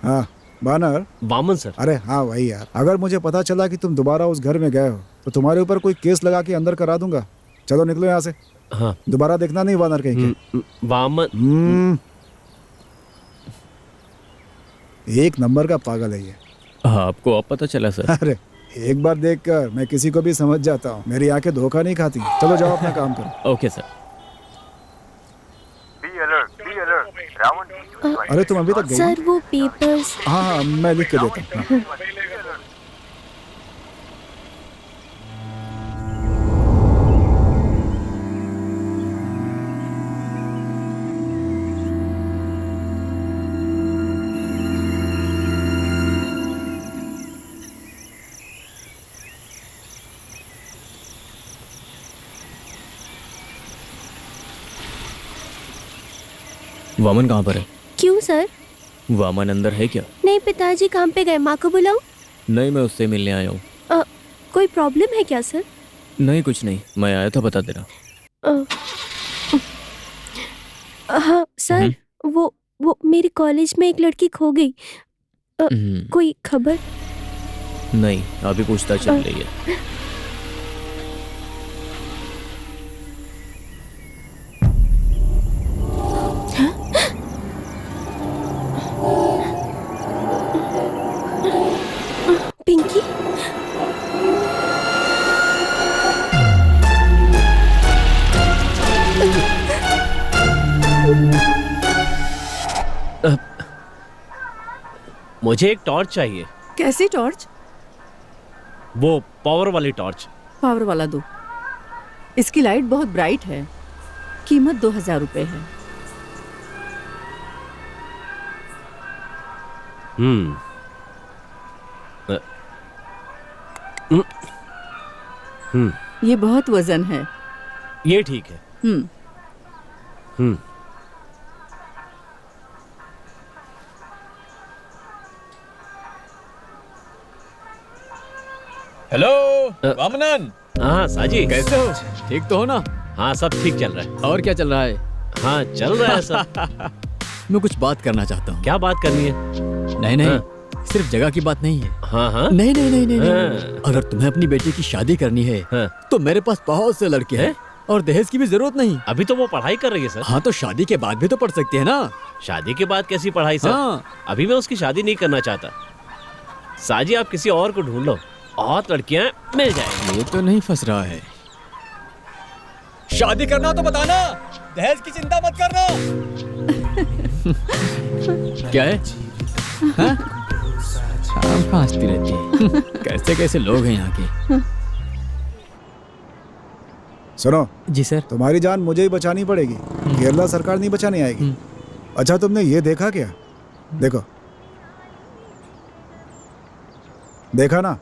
हाँ बानर। वामन सर। अरे हाँ वही यार। अगर मुझे पता चला कि तुम दोबारा उस घर में गए हो तो तुम्हारे ऊपर कोई केस लगा के अंदर करा दूंगा। चलो निकलो यहाँ से। हाँ। दोबारा देखना नहीं वानर कहीं के। वामन। एक नंबर का पागल है ये। हाँ, आपको अब पता चला सर? अरे एक बार देखकर मैं किसी को भी समझ जाता हूँ। मेरी आंखें धोखा नहीं खाती। चलो जाओ अपना काम करो। Okay sir. Be alert. Round. अरे तुम अभी तक गई? सर वो पेपर्स। हाँ मैं लिख के देता हूँ। वामन कहाँ पर है? क्यों सर? वामन अंदर है क्या? नहीं, पिताजी काम पे गए, माँ को बुलाऊं? नहीं, मैं उससे मिलने आया हूँ। कोई प्रॉब्लम है क्या सर? नहीं कुछ नहीं, मैं आया था बता देना। हाँ सर, वो मेरे कॉलेज में एक लड़की खो गई। कोई खबर? नहीं, अभी पूछताछ चल रही है। पिंकी? मुझे एक टॉर्च चाहिए। कैसी टॉर्च? वो पावर वाली टॉर्च। पावर वाला दो। इसकी लाइट बहुत ब्राइट है, कीमत 2000 रुपए है। ये बहुत वजन है। ये ठीक है। हेलो वामनन। हाँ साजी, कैसे हो? ठीक तो हो ना? हाँ सब ठीक चल रहा है। और क्या चल रहा है? हाँ चल रहा है सब। मैं कुछ बात करना चाहता हूँ। क्या बात करनी है? नहीं, हाँ। सिर्फ जगह की बात नहीं है। हाँ। नहीं। हाँ। अगर तुम्हें अपनी बेटी की शादी करनी है तो मेरे पास बहुत से लड़के हैं और दहेज की भी जरूरत नहीं। अभी तो वो पढ़ाई कर रही है सर। हाँ, तो शादी के बाद भी तो पढ़ सकती है ना। शादी के बाद कैसी पढ़ाई सर? हाँ। अभी मैं उसकी शादी नहीं करना चाहता। साजी आप किसी और को ढूंढ लो, और लड़कियां मिल जाएंगी। ये तो नहीं फंस रहा है। शादी करना हो तो बताना, दहेज की चिंता मत करना। क्या है? हाँ? शाम को हंसती रहती है। कैसे कैसे लोग हैं यहाँ के। सुनो जी सर। तुम्हारी जान मुझे ही बचानी पड़ेगी, केरला सरकार नहीं बचाने आएगी। अच्छा तुमने ये देखा क्या? देखा ना,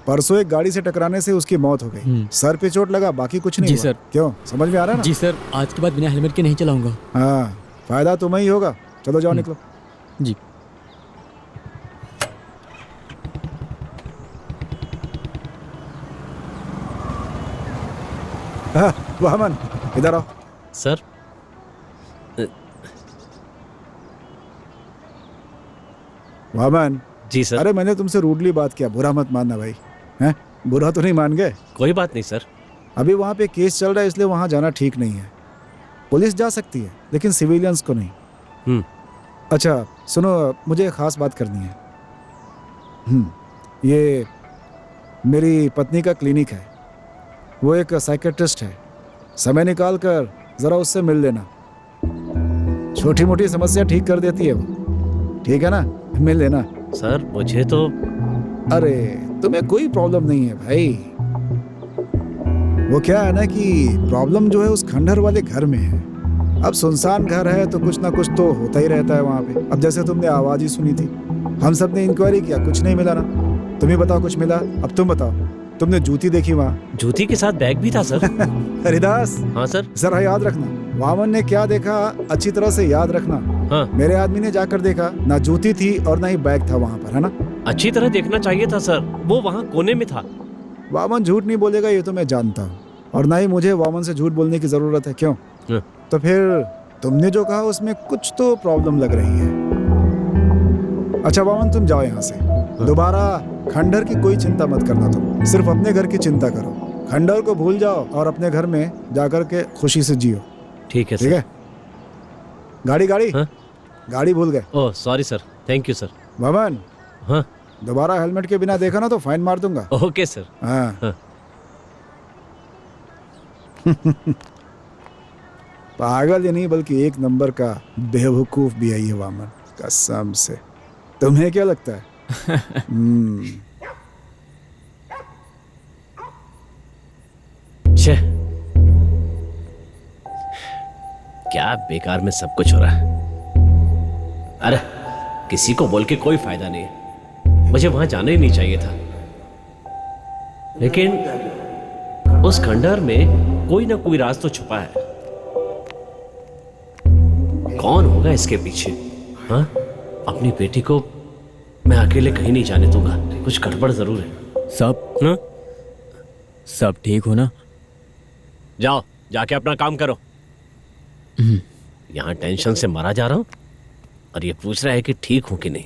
परसों एक गाड़ी से टकराने से उसकी मौत हो गई। सर पे चोट लगा, बाकी कुछ नहीं जी हुआ। सर। क्यों, समझ में आ रहा है ना? जी सर, आज के बाद बिना हेलमेट के नहीं चलाऊंगा। हाँ, फायदा तुम्हें ही होगा। चलो जाओ, निकलो। जी। हाँ, वामन इधर आओ। सर वामन। जी सर। अरे मैंने तुमसे रूडली बात किया, बुरा मत मानना भाई। हैं? बुरा तो नहीं मान गए? कोई बात नहीं सर। अभी वहाँ पे केस चल रहा है, इसलिए वहाँ जाना ठीक नहीं है। पुलिस जा सकती है लेकिन सिविलियंस को नहीं। अच्छा सुनो, मुझे एक खास बात करनी है। ये मेरी पत्नी का क्लिनिक है, वो एक साइकेट्रिस्ट है। समय निकाल कर ज़रा उससे मिल लेना। छोटी मोटी समस्या ठीक कर देती है वो। ठीक है ना? मिल लेना। सर मुझे तो अरे तुम्हें कोई प्रॉब्लम नहीं है भाई। वो क्या है ना कि प्रॉब्लम जो है उस खंडहर वाले घर में है। अब सुनसान घर है तो कुछ ना कुछ तो होता ही रहता है वहाँ पे। अब जैसे तुमने आवाज ही सुनी थी, हम सब ने इंक्वायरी किया, कुछ नहीं मिला ना। तुम्हें बताओ कुछ मिला? अब तुम बताओ, तुमने जूती देखी वहाँ? जूती के साथ बैग भी था सर। हरिदास। हाँ सर। जरा याद रखना, वामन ने क्या देखा अच्छी तरह से याद रखना। हाँ। मेरे आदमी ने जाकर देखा, ना जूती थी और ना ही बैग था वहाँ पर, है ना? अच्छी तरह देखना चाहिए था सर, वो वहाँ कोने में था। वामन झूठ नहीं बोलेगा ये तो मैं जानता हूँ, और ना ही मुझे वामन से झूठ बोलने की जरूरत है। क्यों? तो फिर तुमने जो कहा उसमें कुछ तो प्रॉब्लम लग रही है। अच्छा वामन तुम जाओ यहाँ से, दोबारा खंडहर की कोई चिंता मत करना। तुम सिर्फ अपने घर की चिंता करो, खंडहर को भूल जाओ और अपने घर में जाकर के खुशी से जियो। ठीक है सर। ठीक है? गाड़ी हाँ? गाड़ी भूल गए। Oh sorry sir. Thank you sir. Vaman. हाँ? दोबारा हेलमेट के बिना देखा ना तो फाइन मार दूंगा। Okay sir. हाँ। हाँ। पागल ही नहीं बल्कि एक नंबर का बेवकूफ भी है ये वामन, कसम से। तुम्हें क्या लगता है? क्या बेकार में सब कुछ हो रहा है। अरे किसी को बोल के कोई फायदा नहीं है, मुझे वहां जाना ही नहीं चाहिए था। लेकिन उस खंडहर में कोई ना कोई राज तो छुपा है। कौन होगा इसके पीछे? हाँ, अपनी बेटी को मैं अकेले कहीं नहीं जाने दूंगा। कुछ गड़बड़ जरूर है। सब सब ठीक हो ना? जाओ जाके अपना काम करो। यहाँ टेंशन से मरा जा रहा हूं और ये पूछ रहा है कि ठीक हूं कि नहीं।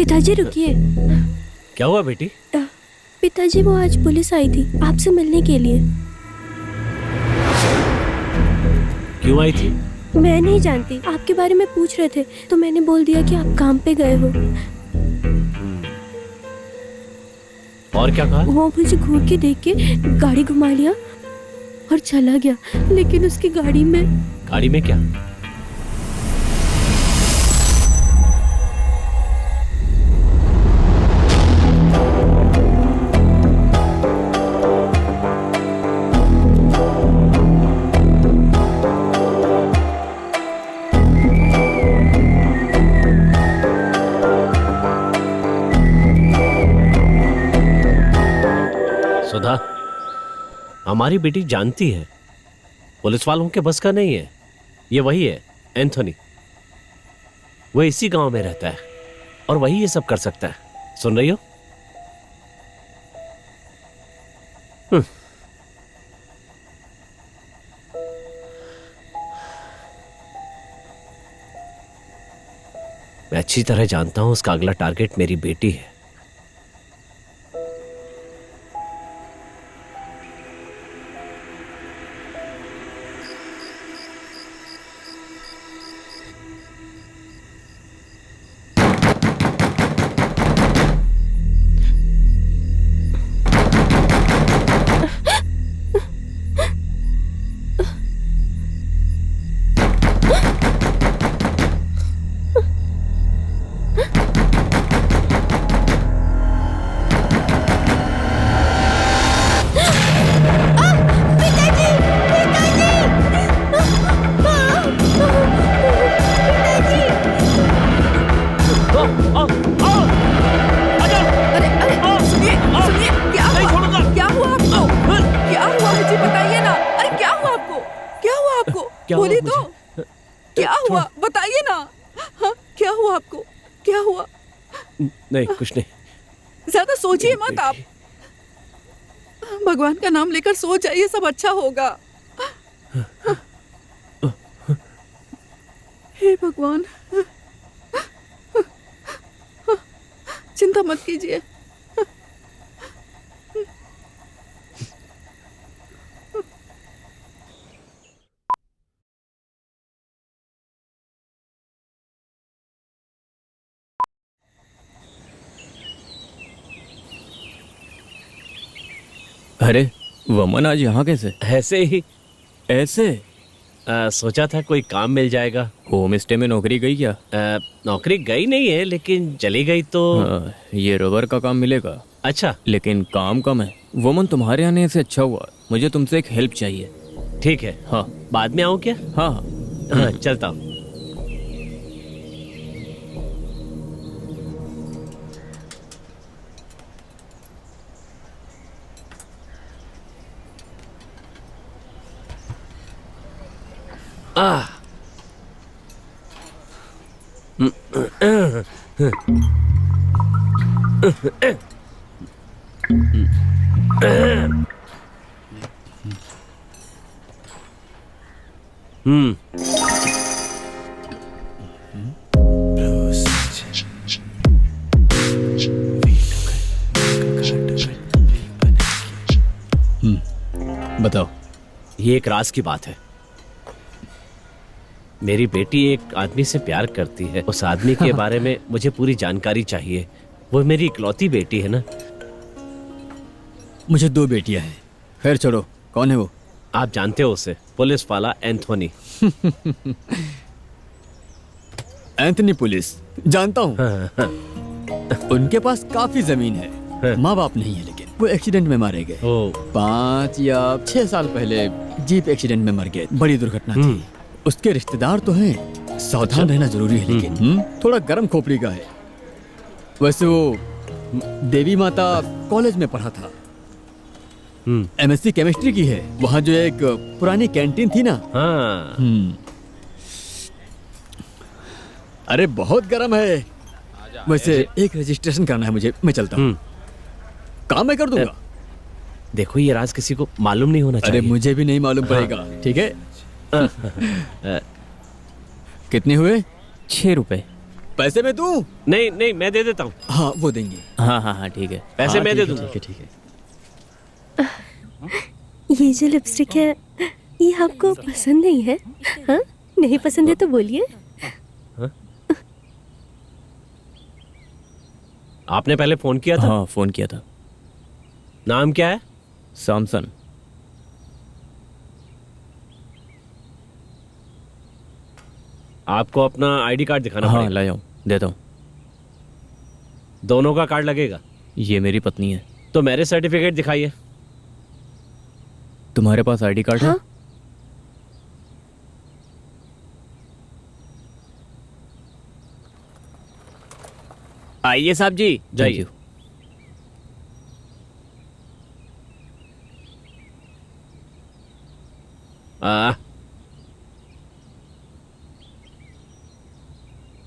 पिताजी रुकिए। क्या हुआ बेटी? पिताजी वो आज पुलिस आई थी आपसे मिलने के लिए। क्यों आई थी? मैं नहीं जानती, आपके बारे में पूछ रहे थे तो मैंने बोल दिया कि आप काम पे गए हो। और क्या कहा? वो मुझे घूर के देख के गाड़ी घुमा लिया और चला गया, लेकिन उसकी गाड़ी में क्या? सुधा, हमारी बेटी जानती है पुलिस वालों के बस का नहीं है। ये वही है एंथोनी, वो इसी गांव में रहता है और वही ये सब कर सकता है। सुन रही हो? मैं अच्छी तरह जानता हूं उसका अगला टारगेट मेरी बेटी है। बोली तो क्या हुआ बताइए ना। हाँ, क्या हुआ आपको? क्या हुआ? नहीं कुछ नहीं। ज्यादा सोचिए मत आप, भगवान का नाम लेकर सो जाइए, सब अच्छा होगा। हे भगवान, चिंता मत कीजिए। अरे वमन आज यहाँ कैसे? ऐसे ही। ऐसे? सोचा था कोई काम मिल जाएगा। होम स्टे में नौकरी गई क्या? नौकरी गई नहीं है लेकिन चली गई तो। ये रबर का काम मिलेगा। अच्छा, लेकिन काम कम है। वमन तुम्हारे आने से अच्छा हुआ, मुझे तुमसे एक हेल्प चाहिए। ठीक है। हाँ बाद में आऊँ क्या? हाँ हाँ चलता हूँ। बताओ। ये एक राज की बात है। मेरी बेटी एक आदमी से प्यार करती है। उस आदमी के बारे में मुझे पूरी जानकारी चाहिए। वो मेरी इकलौती बेटी है ना। मुझे 2 बेटियां हैं। खैर छोड़ो, कौन है वो? आप जानते हो उसे, पुलिस वाला एंथोनी। एंथोनी पुलिस जानता हूँ। उनके पास काफी जमीन है। माँ बाप नहीं है, लेकिन वो एक्सीडेंट में मारे गए। 5 या 6 साल पहले जीप एक्सीडेंट में मर गए। बड़ी दुर्घटना थी। उसके रिश्तेदार तो हैं, सावधान रहना जरूरी है, लेकिन थोड़ा गर्म खोपड़ी का है। वैसे वो देवी माता कॉलेज में पढ़ा था। MSc केमिस्ट्री की है। वहाँ जो एक पुरानी कैंटीन थी ना। अरे बहुत गर्म है। वैसे एक रजिस्ट्रेशन करना है मुझे, मैं चलता हूँ। काम मैं कर दूंगा। देखो ये राज किसी को मालूम नहीं होना चाहिए। अरे मुझे भी नहीं मालूम पड़ेगा। ठीक है। कितने हुए? 6 रुपए। पैसे मैं दूं? नहीं नहीं, मैं दे देता हूँ। हाँ वो देंगे। हाँ हाँ हाँ ठीक है। पैसे मैं दे दूंगा। ठीक है। ये जो लिपस्टिक है ये आपको पसंद नहीं है? हाँ, नहीं पसंद है तो बोलिए। आपने पहले फोन किया था? हाँ फोन किया था। नाम क्या है? सैमसन। आपको अपना आईडी कार्ड दिखाना हाँ पड़ेगा। लाया हूँ, देता हूँ। दोनों का कार्ड लगेगा। ये मेरी पत्नी है। तो मैरिज सर्टिफिकेट दिखाइए। तुम्हारे पास आईडी कार्ड है? हाँ। आइए साहब जी, जाइए।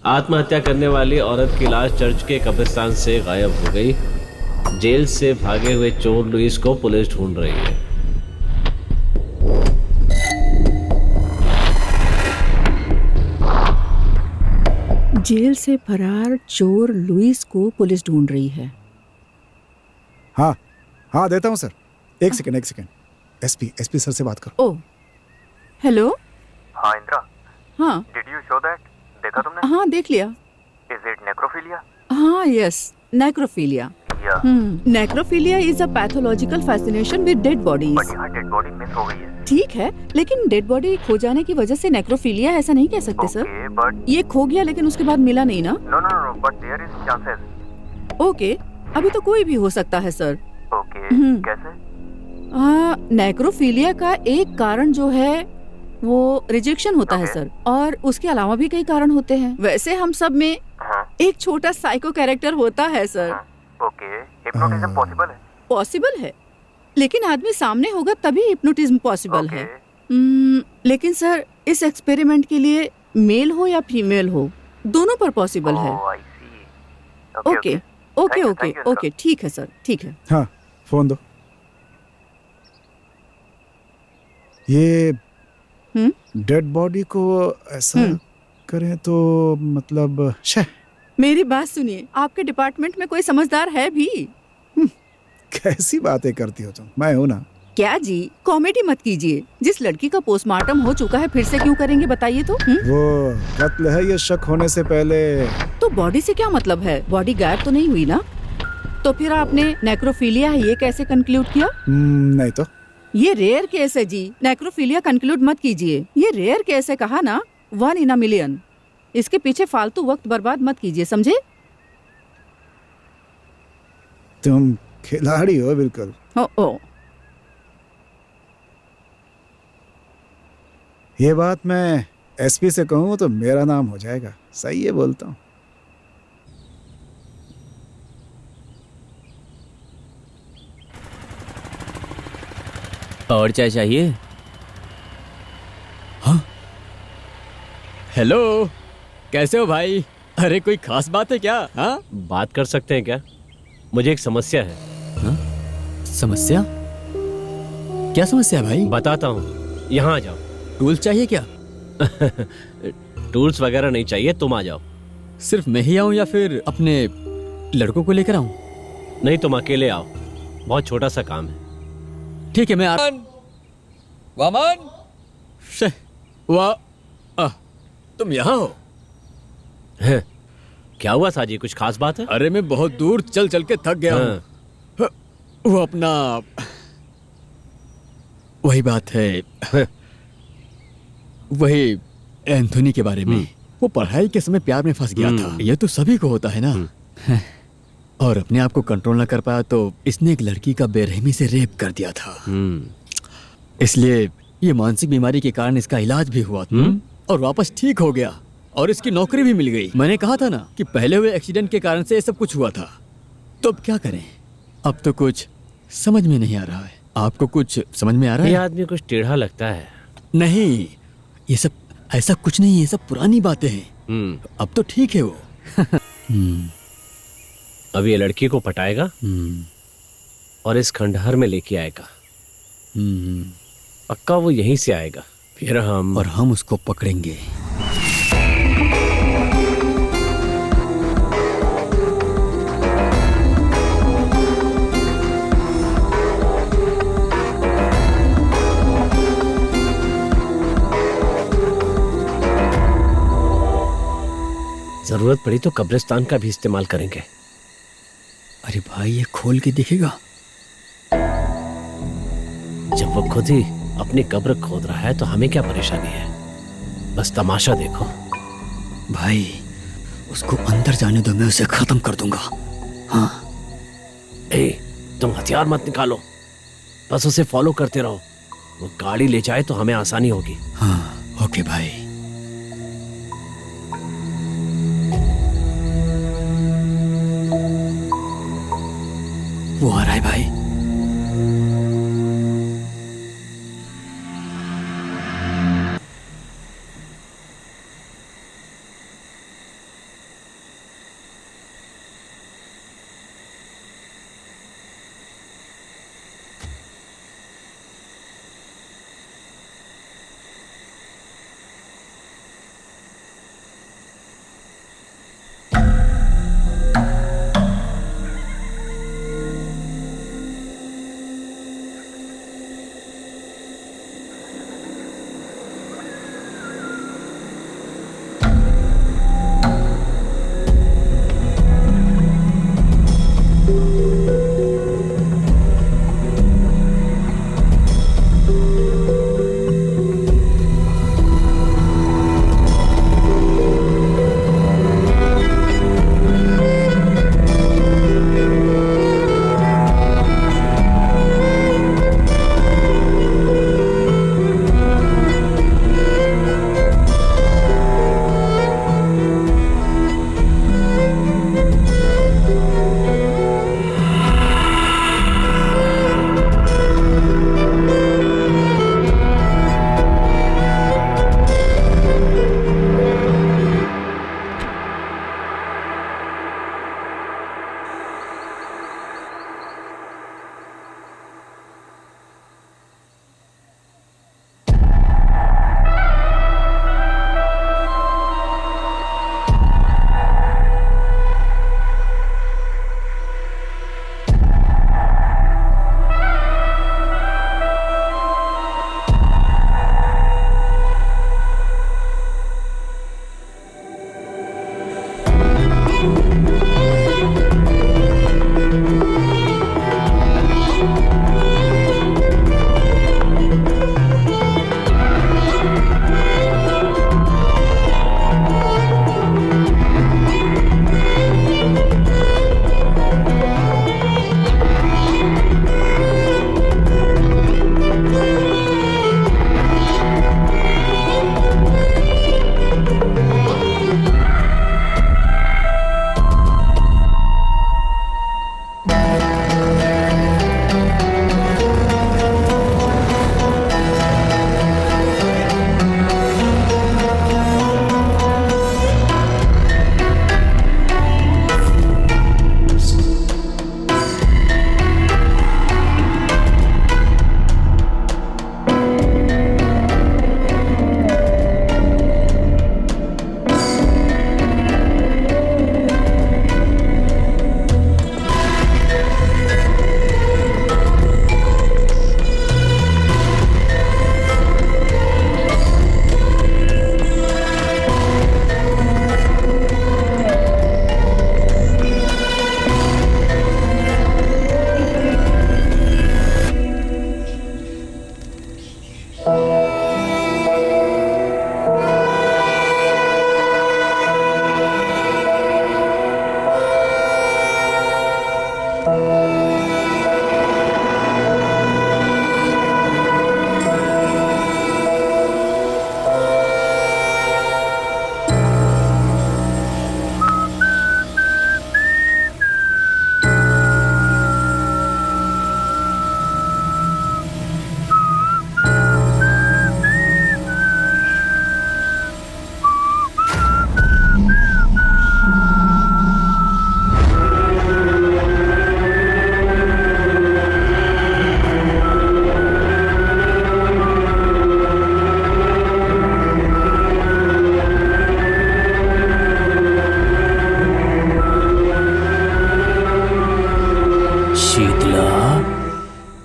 आत्महत्या करने वाली औरत की लाश चर्च के कब्रिस्तान से गायब हो गई। जेल से भागे हुए चोर लुइस को पुलिस ढूंढ रही है। जेल से फरार चोर लुइस को पुलिस ढूंढ रही है। हाँ हाँ देता हूँ सर। एक सेकंड। एसपी सर से बात करो। ओ हेलो। हाँ इंदिरा, हाँ डिड यू शो दैट? देखा तुमने? हाँ देख लिया। Is it necrophilia? हाँ यस, नेक्रोफिलिया। या necrophilia is a pathological fascination with dead bodies. But यहाँ डेड बॉडी मिस हो गई है। ठीक है, लेकिन डेड बॉडी खो जाने की वजह से नेक्रोफिलिया ऐसा नहीं कह सकते सर। ओके बट ये खो गया लेकिन उसके बाद मिला नहीं ना। No no no, but there is chances. Okay, अभी तो कोई भी हो सकता है सर। ओके कैसे? नेक्रोफिलिया का एक कारण जो है वो रिजेक्शन होता है सर, और उसके अलावा भी कई कारण होते हैं। वैसे हम सब में एक छोटा साइको कैरेक्टर होता है सर। ओके, हिप्नोटिज्म पॉसिबल है? पॉसिबल है, लेकिन आदमी सामने होगा तभी हिप्नोटिज्म पॉसिबल है। लेकिन सर इस एक्सपेरिमेंट के लिए मेल हो या फीमेल हो, दोनों पर पॉसिबल है। ओके ओके ओके ओके, ठीक है सर, ठीक है। हाँ फोन दो। ये डेड बॉडी को ऐसा करें तो मतलब मेरी बात सुनिए, आपके डिपार्टमेंट में कोई समझदार है भी? कैसी बातें करती हो तुम? मैं हूं ना। क्या जी, कॉमेडी मत कीजिए। जिस लड़की का पोस्टमार्टम हो चुका है फिर से क्यों करेंगे बताइए तो? वो कत्ल है, ये शक होने से पहले। तो बॉडी से क्या मतलब है? बॉडी गायब तो नहीं हुई ना? तो फिर आपने नेक्रोफिलिया है ये कैसे कंक्लूड किया? नहीं तो ये रेयर केस है जी, नेक्रोफिलिया कंक्लूड मत कीजिए। ये रेयर केस है, कहा ना, 1 in a million। इसके पीछे फालतू वक्त बर्बाद मत कीजिए, समझे? तुम खिलाड़ी हो बिल्कुल। ओ ये बात मैं एसपी से कहूँ तो मेरा नाम हो जाएगा। सही है बोलता हूँ। और चाय चाहिए? हाँ हेलो, कैसे हो भाई? अरे कोई खास बात है क्या? हाँ बात कर सकते हैं क्या? मुझे एक समस्या है। हाँ? समस्या? क्या समस्या है भाई? बताता हूँ, यहाँ आ जाओ। टूल्स चाहिए क्या? टूल्स वगैरह नहीं चाहिए, तुम आ जाओ। सिर्फ मैं ही आऊँ या फिर अपने लड़कों को लेकर आऊँ? नहीं, तुम अकेले आओ, बहुत छोटा सा काम है। ठीक है, मैं वामन, तुम यहाँ हो? क्या हुआ साजी, कुछ खास बात है? अरे मैं बहुत दूर चल चल के थक गया हूँ। वो अपना वही बात है, वही एंथोनी के बारे में। वो पढ़ाई के समय प्यार में फंस गया था। ये तो सभी को होता है ना। और अपने आप को कंट्रोल न कर पाया तो इसने एक लड़की का बेरहमी से रेप कर दिया था। इसलिए ये मानसिक बीमारी के कारण इसका इलाज भी हुआ था और वापस ठीक हो गया और इसकी नौकरी भी मिल गई। मैंने कहा था ना कि पहले हुए एक्सीडेंट के कारण से ये सब कुछ हुआ था। तो अब क्या करें? अब तो कुछ समझ में नहीं आ रहा है। आपको कुछ समझ में आ रहा है? ये आदमी कुछ टेढ़ा लगता है। नहीं, ये सब ऐसा कुछ नहीं है, ये सब पुरानी बातें हैं। अब तो ठीक है वो। अब ये लड़की को पटाएगा और इस खंडहर में लेके आएगा। पक्का वो यहीं से आएगा, फिर हम उसको पकड़ेंगे। जरूरत पड़ी तो कब्रिस्तान का भी इस्तेमाल करेंगे। अरे भाई ये खोल के दिखेगा। जब वो खुद ही अपनी कब्र खोद रहा है तो हमें क्या परेशानी है? बस तमाशा देखो। भाई उसको अंदर जाने दो, मैं उसे खत्म कर दूंगा। हाँ। तुम हथियार मत निकालो, बस उसे फॉलो करते रहो। वो गाड़ी ले जाए तो हमें आसानी होगी। हाँ ओके भाई। वो आ रहा है भाई।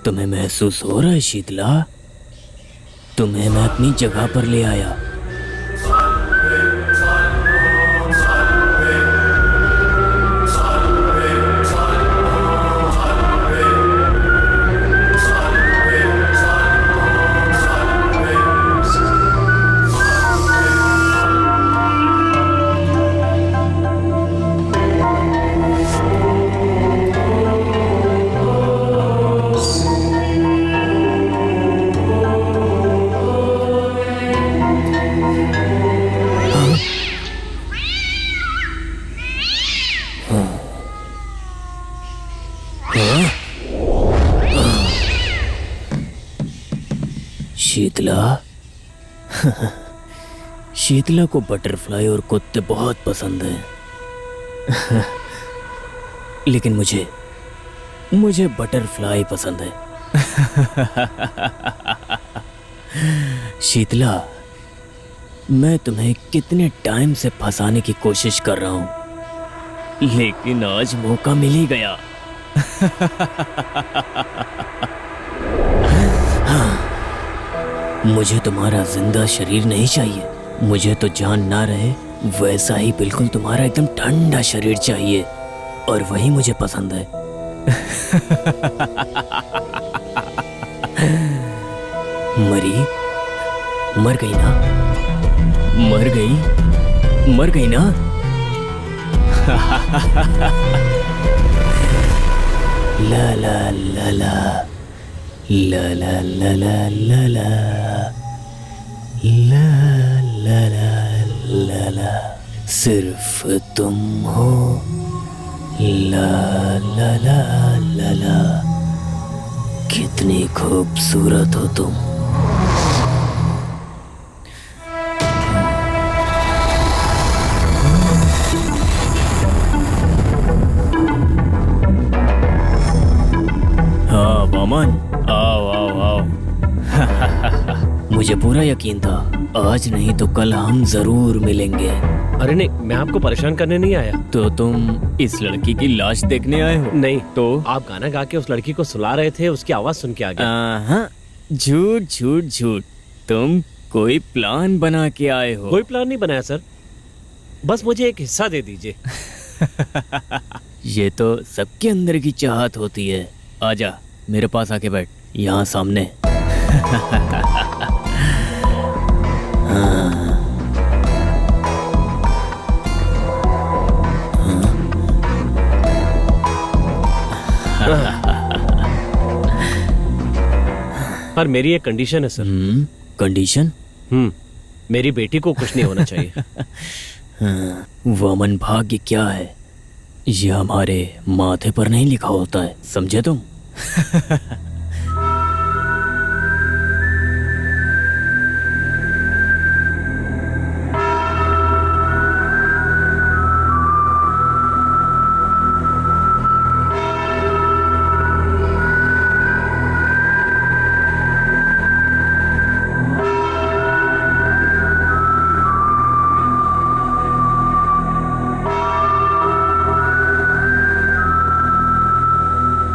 तुम्हें महसूस हो रहा है शीतला? तुम्हें मैं अपनी जगह पर ले आया। शीतला शीतला को बटरफ्लाई और कुत्ते बहुत पसंद हैं। लेकिन मुझे बटरफ्लाई पसंद है। शीतला, मैं तुम्हें कितने टाइम से फंसाने की कोशिश कर रहा हूं, लेकिन आज मौका मिल ही गया। मुझे तुम्हारा जिंदा शरीर नहीं चाहिए, मुझे तो जान ना रहे वैसा ही बिल्कुल तुम्हारा एकदम ठंडा शरीर चाहिए, और वही मुझे पसंद है। मर गई ना? मर गई ना? ला ला ला ला ला ला ला ला ला ला ला ला ला ला ला, सिर्फ तुम हो। ला ला ला ला ला, कितनी खूबसूरत हो तुम। हाँ वामन, आओ आओ आओ। मुझे पूरा यकीन था आज नहीं तो कल हम जरूर मिलेंगे। अरे नहीं, मैं आपको परेशान करने नहीं आया। तो तुम इस लड़की की लाश देखने आए हो? नहीं। तो आप गाना गा के उस लड़की को सुला रहे थे, उसकी आवाज सुन के आ गया। झूठ झूठ झूठ, तुम कोई प्लान बना के आए हो। कोई प्लान नहीं बनाया सर, बस मुझे एक हिस्सा दे दीजिए। ये तो सबके अंदर की चाहत होती है। आजा मेरे पास आके बैठ, यहाँ सामने। पर मेरी एक कंडीशन है सर। कंडीशन? मेरी बेटी को कुछ नहीं होना चाहिए। वामन, भाग्य क्या है ये हमारे माथे पर नहीं लिखा होता है, समझे तुम?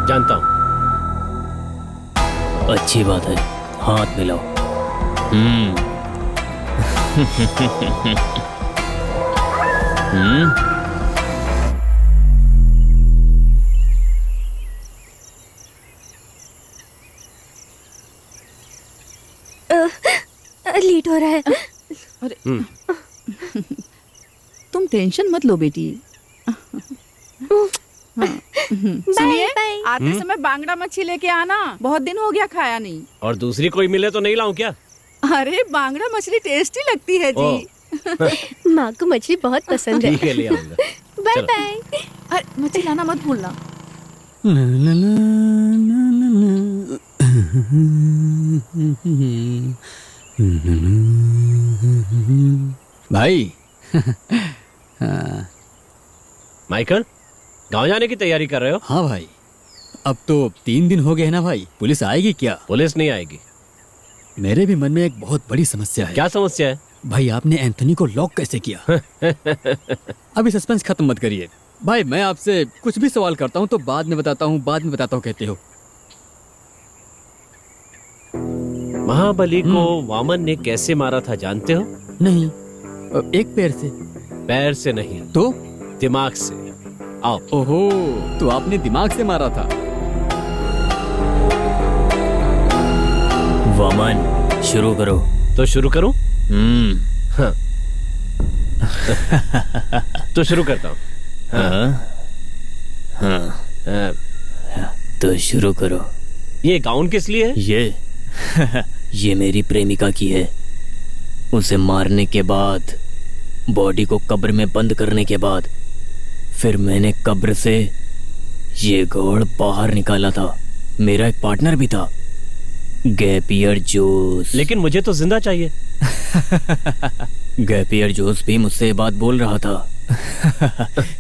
जानता हूं। अच्छी बात है, हाथ मिलाओ। लेट हो रहा है। अरे तुम टेंशन मत लो बेटी। सुनिए, आते समय बांगड़ा मच्छी लेके आना, बहुत दिन हो गया खाया नहीं। और दूसरी कोई मिले तो नहीं लाऊं क्या? अरे बांगड़ा मछली टेस्टी लगती है जी। माँ को मछली बहुत पसंद है। ठीक है, ले आऊंगा। Bye bye. अरे मछली लाना मत भूलना। भाई। माइकल, गांव जाने की तैयारी कर रहे हो? हाँ भाई, अब तो 3 दिन हो गए हैं ना भाई। पुलिस आएगी क्या? पुलिस नहीं आएगी। मेरे भी मन में एक बहुत बड़ी समस्या है। क्या समस्या है? भाई, आपने एंथोनी को लॉक कैसे किया? अभी सस्पेंस खत्म मत करिए भाई। मैं आपसे कुछ भी सवाल करता हूँ तो बाद में बताता हूँ कहते हो। महाबली को वामन ने कैसे मारा था जानते हो? नहीं, एक पैर से। पैर से नहीं तो दिमाग से। आओ। ओहो, तो आपने दिमाग से मारा था। वामन, शुरू करो। तो शुरू करूं? हाँ। तो शुरू करता हूँ। हाँ। तो शुरू करो। ये गाउन किस लिए है? ये मेरी प्रेमिका की है। उसे मारने के बाद, बॉडी को कब्र में बंद करने के बाद, फिर मैंने कब्र से ये घोड़ बाहर निकाला था। मेरा एक पार्टनर भी था, गैप ईयर जूस। लेकिन मुझे तो जिंदा चाहिए। गैप ईयर जूस भी मुझसे ये बात बोल रहा था।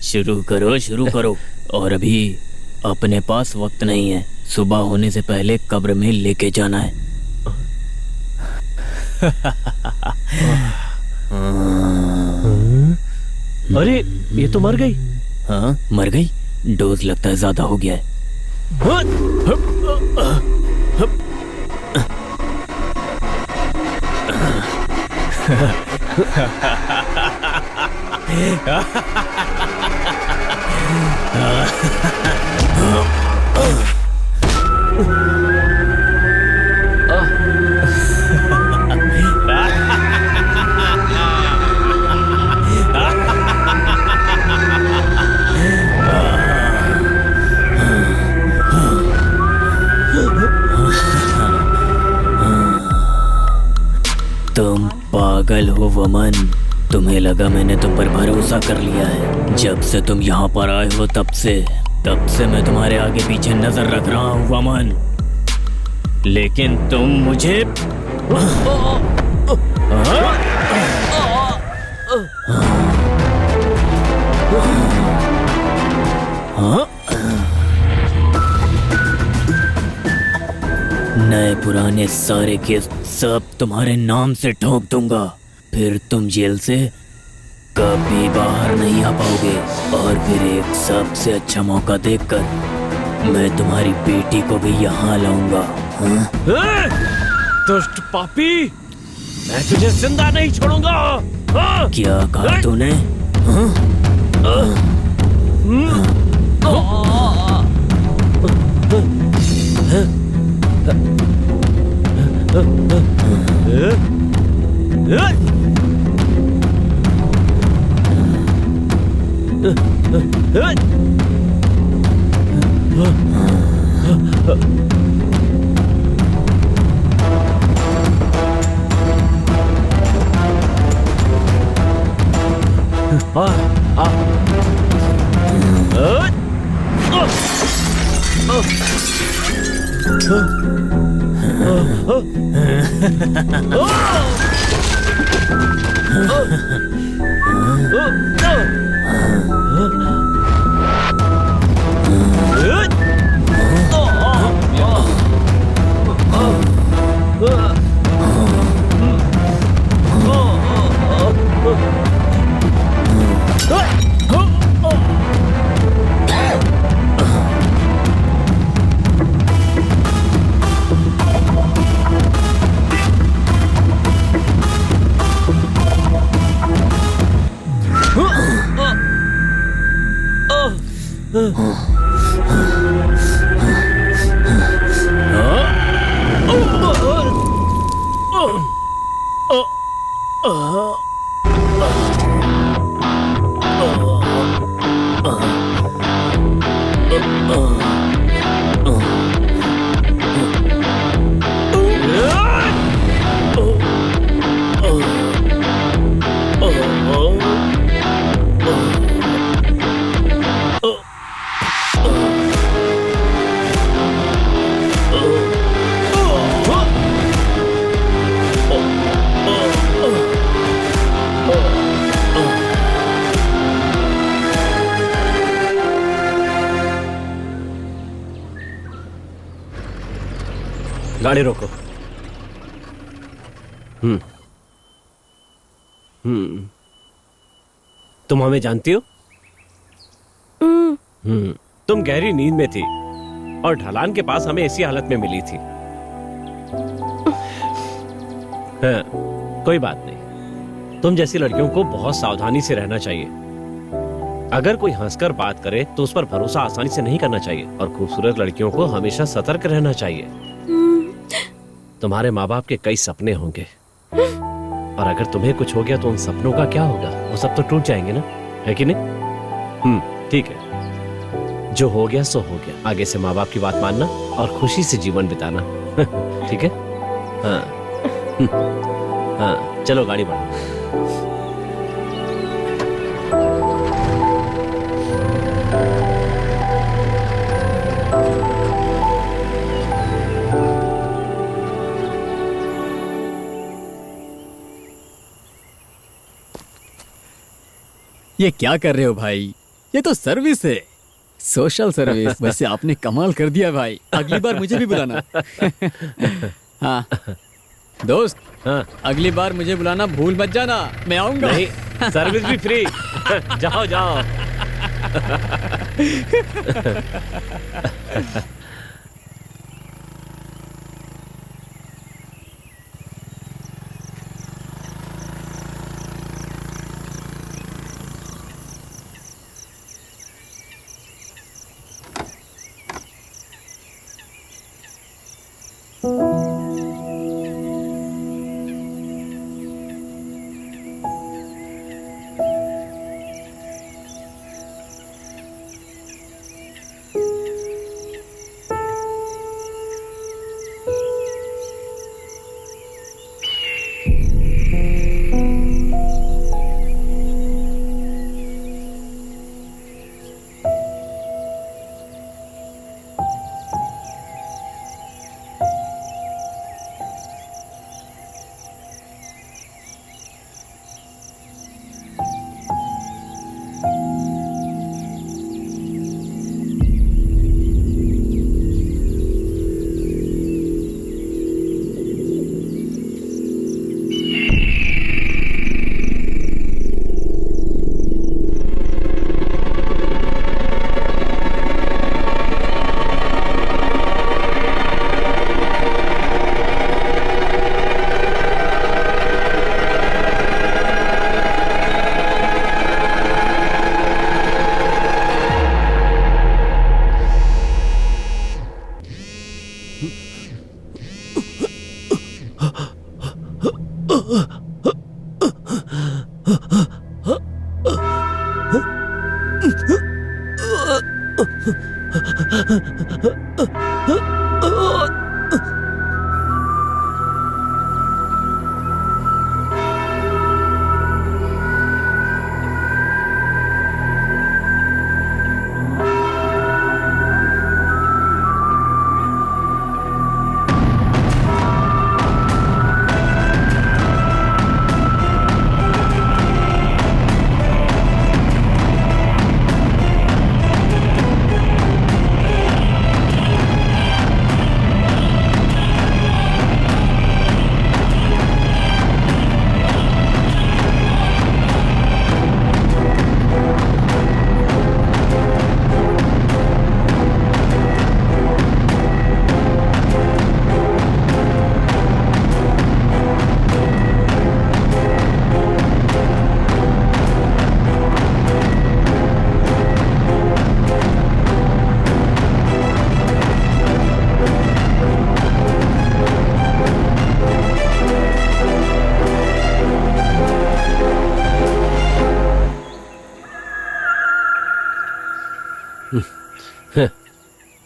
शुरू करो। और अभी अपने पास वक्त नहीं है, सुबह होने से पहले कब्र में लेके जाना है। अरे ये तो मर गई। हाँ मर गई, डोज लगता है ज्यादा हो गया है। तुम पागल हो वमन, तुम्हें लगा मैंने तुम पर भरोसा कर लिया है। जब से तुम यहाँ पर आए हो तब से मैं तुम्हारे आगे पीछे नजर रख रहा हूँ वमन, लेकिन तुम मुझे नए पुराने सारे केस सब तुम्हारे नाम से ठोक दूंगा, फिर तुम जेल से कभी बाहर नहीं आ पाओगे। और फिर एक सबसे अच्छा मौका देखकर मैं तुम्हारी बेटी को भी यहाँ लाऊंगा। दुष्ट पापी, मैं तुझे जिंदा नहीं छोड़ूंगा। क्या कहा तूने? गाड़ी रोको। तुम हमें जानती हो? तुम गहरी नींद में थी और ढलान के पास हमें इसी हालत में मिली थी। हाँ, कोई बात नहीं। तुम जैसी लड़कियों को बहुत सावधानी से रहना चाहिए। अगर कोई हंसकर बात करे तो उस पर भरोसा आसानी से नहीं करना चाहिए और खूबसूरत लड़कियों को हमेशा सतर्क रहना चाहिए। तुम्हारे माँ बाप के कई सपने होंगे और अगर तुम्हें कुछ हो गया तो उन सपनों का क्या होगा? वो सब तो टूट जाएंगे ना, है कि नहीं? ठीक है, जो हो गया सो हो गया। आगे से माँ बाप की बात मानना और खुशी से जीवन बिताना। ठीक है? हाँ, चलो गाड़ी बढ़ाओ। ये क्या कर रहे हो भाई? ये तो सर्विस है, सोशल सर्विस। वैसे आपने कमाल कर दिया भाई, अगली बार मुझे भी बुलाना। हाँ दोस्त, हाँ। अगली बार मुझे बुलाना भूल मत जाना, मैं आऊंगा। नहीं, सर्विस भी फ्री। जाओ जाओ।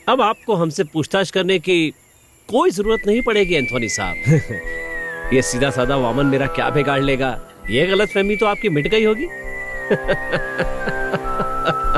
अब आपको हमसे पूछताछ करने की कोई जरूरत नहीं पड़ेगी एंथोनी साहब। ये सीधा साधा वामन मेरा क्या बिगाड़ लेगा, ये गलतफहमी तो आपकी मिट गई होगी।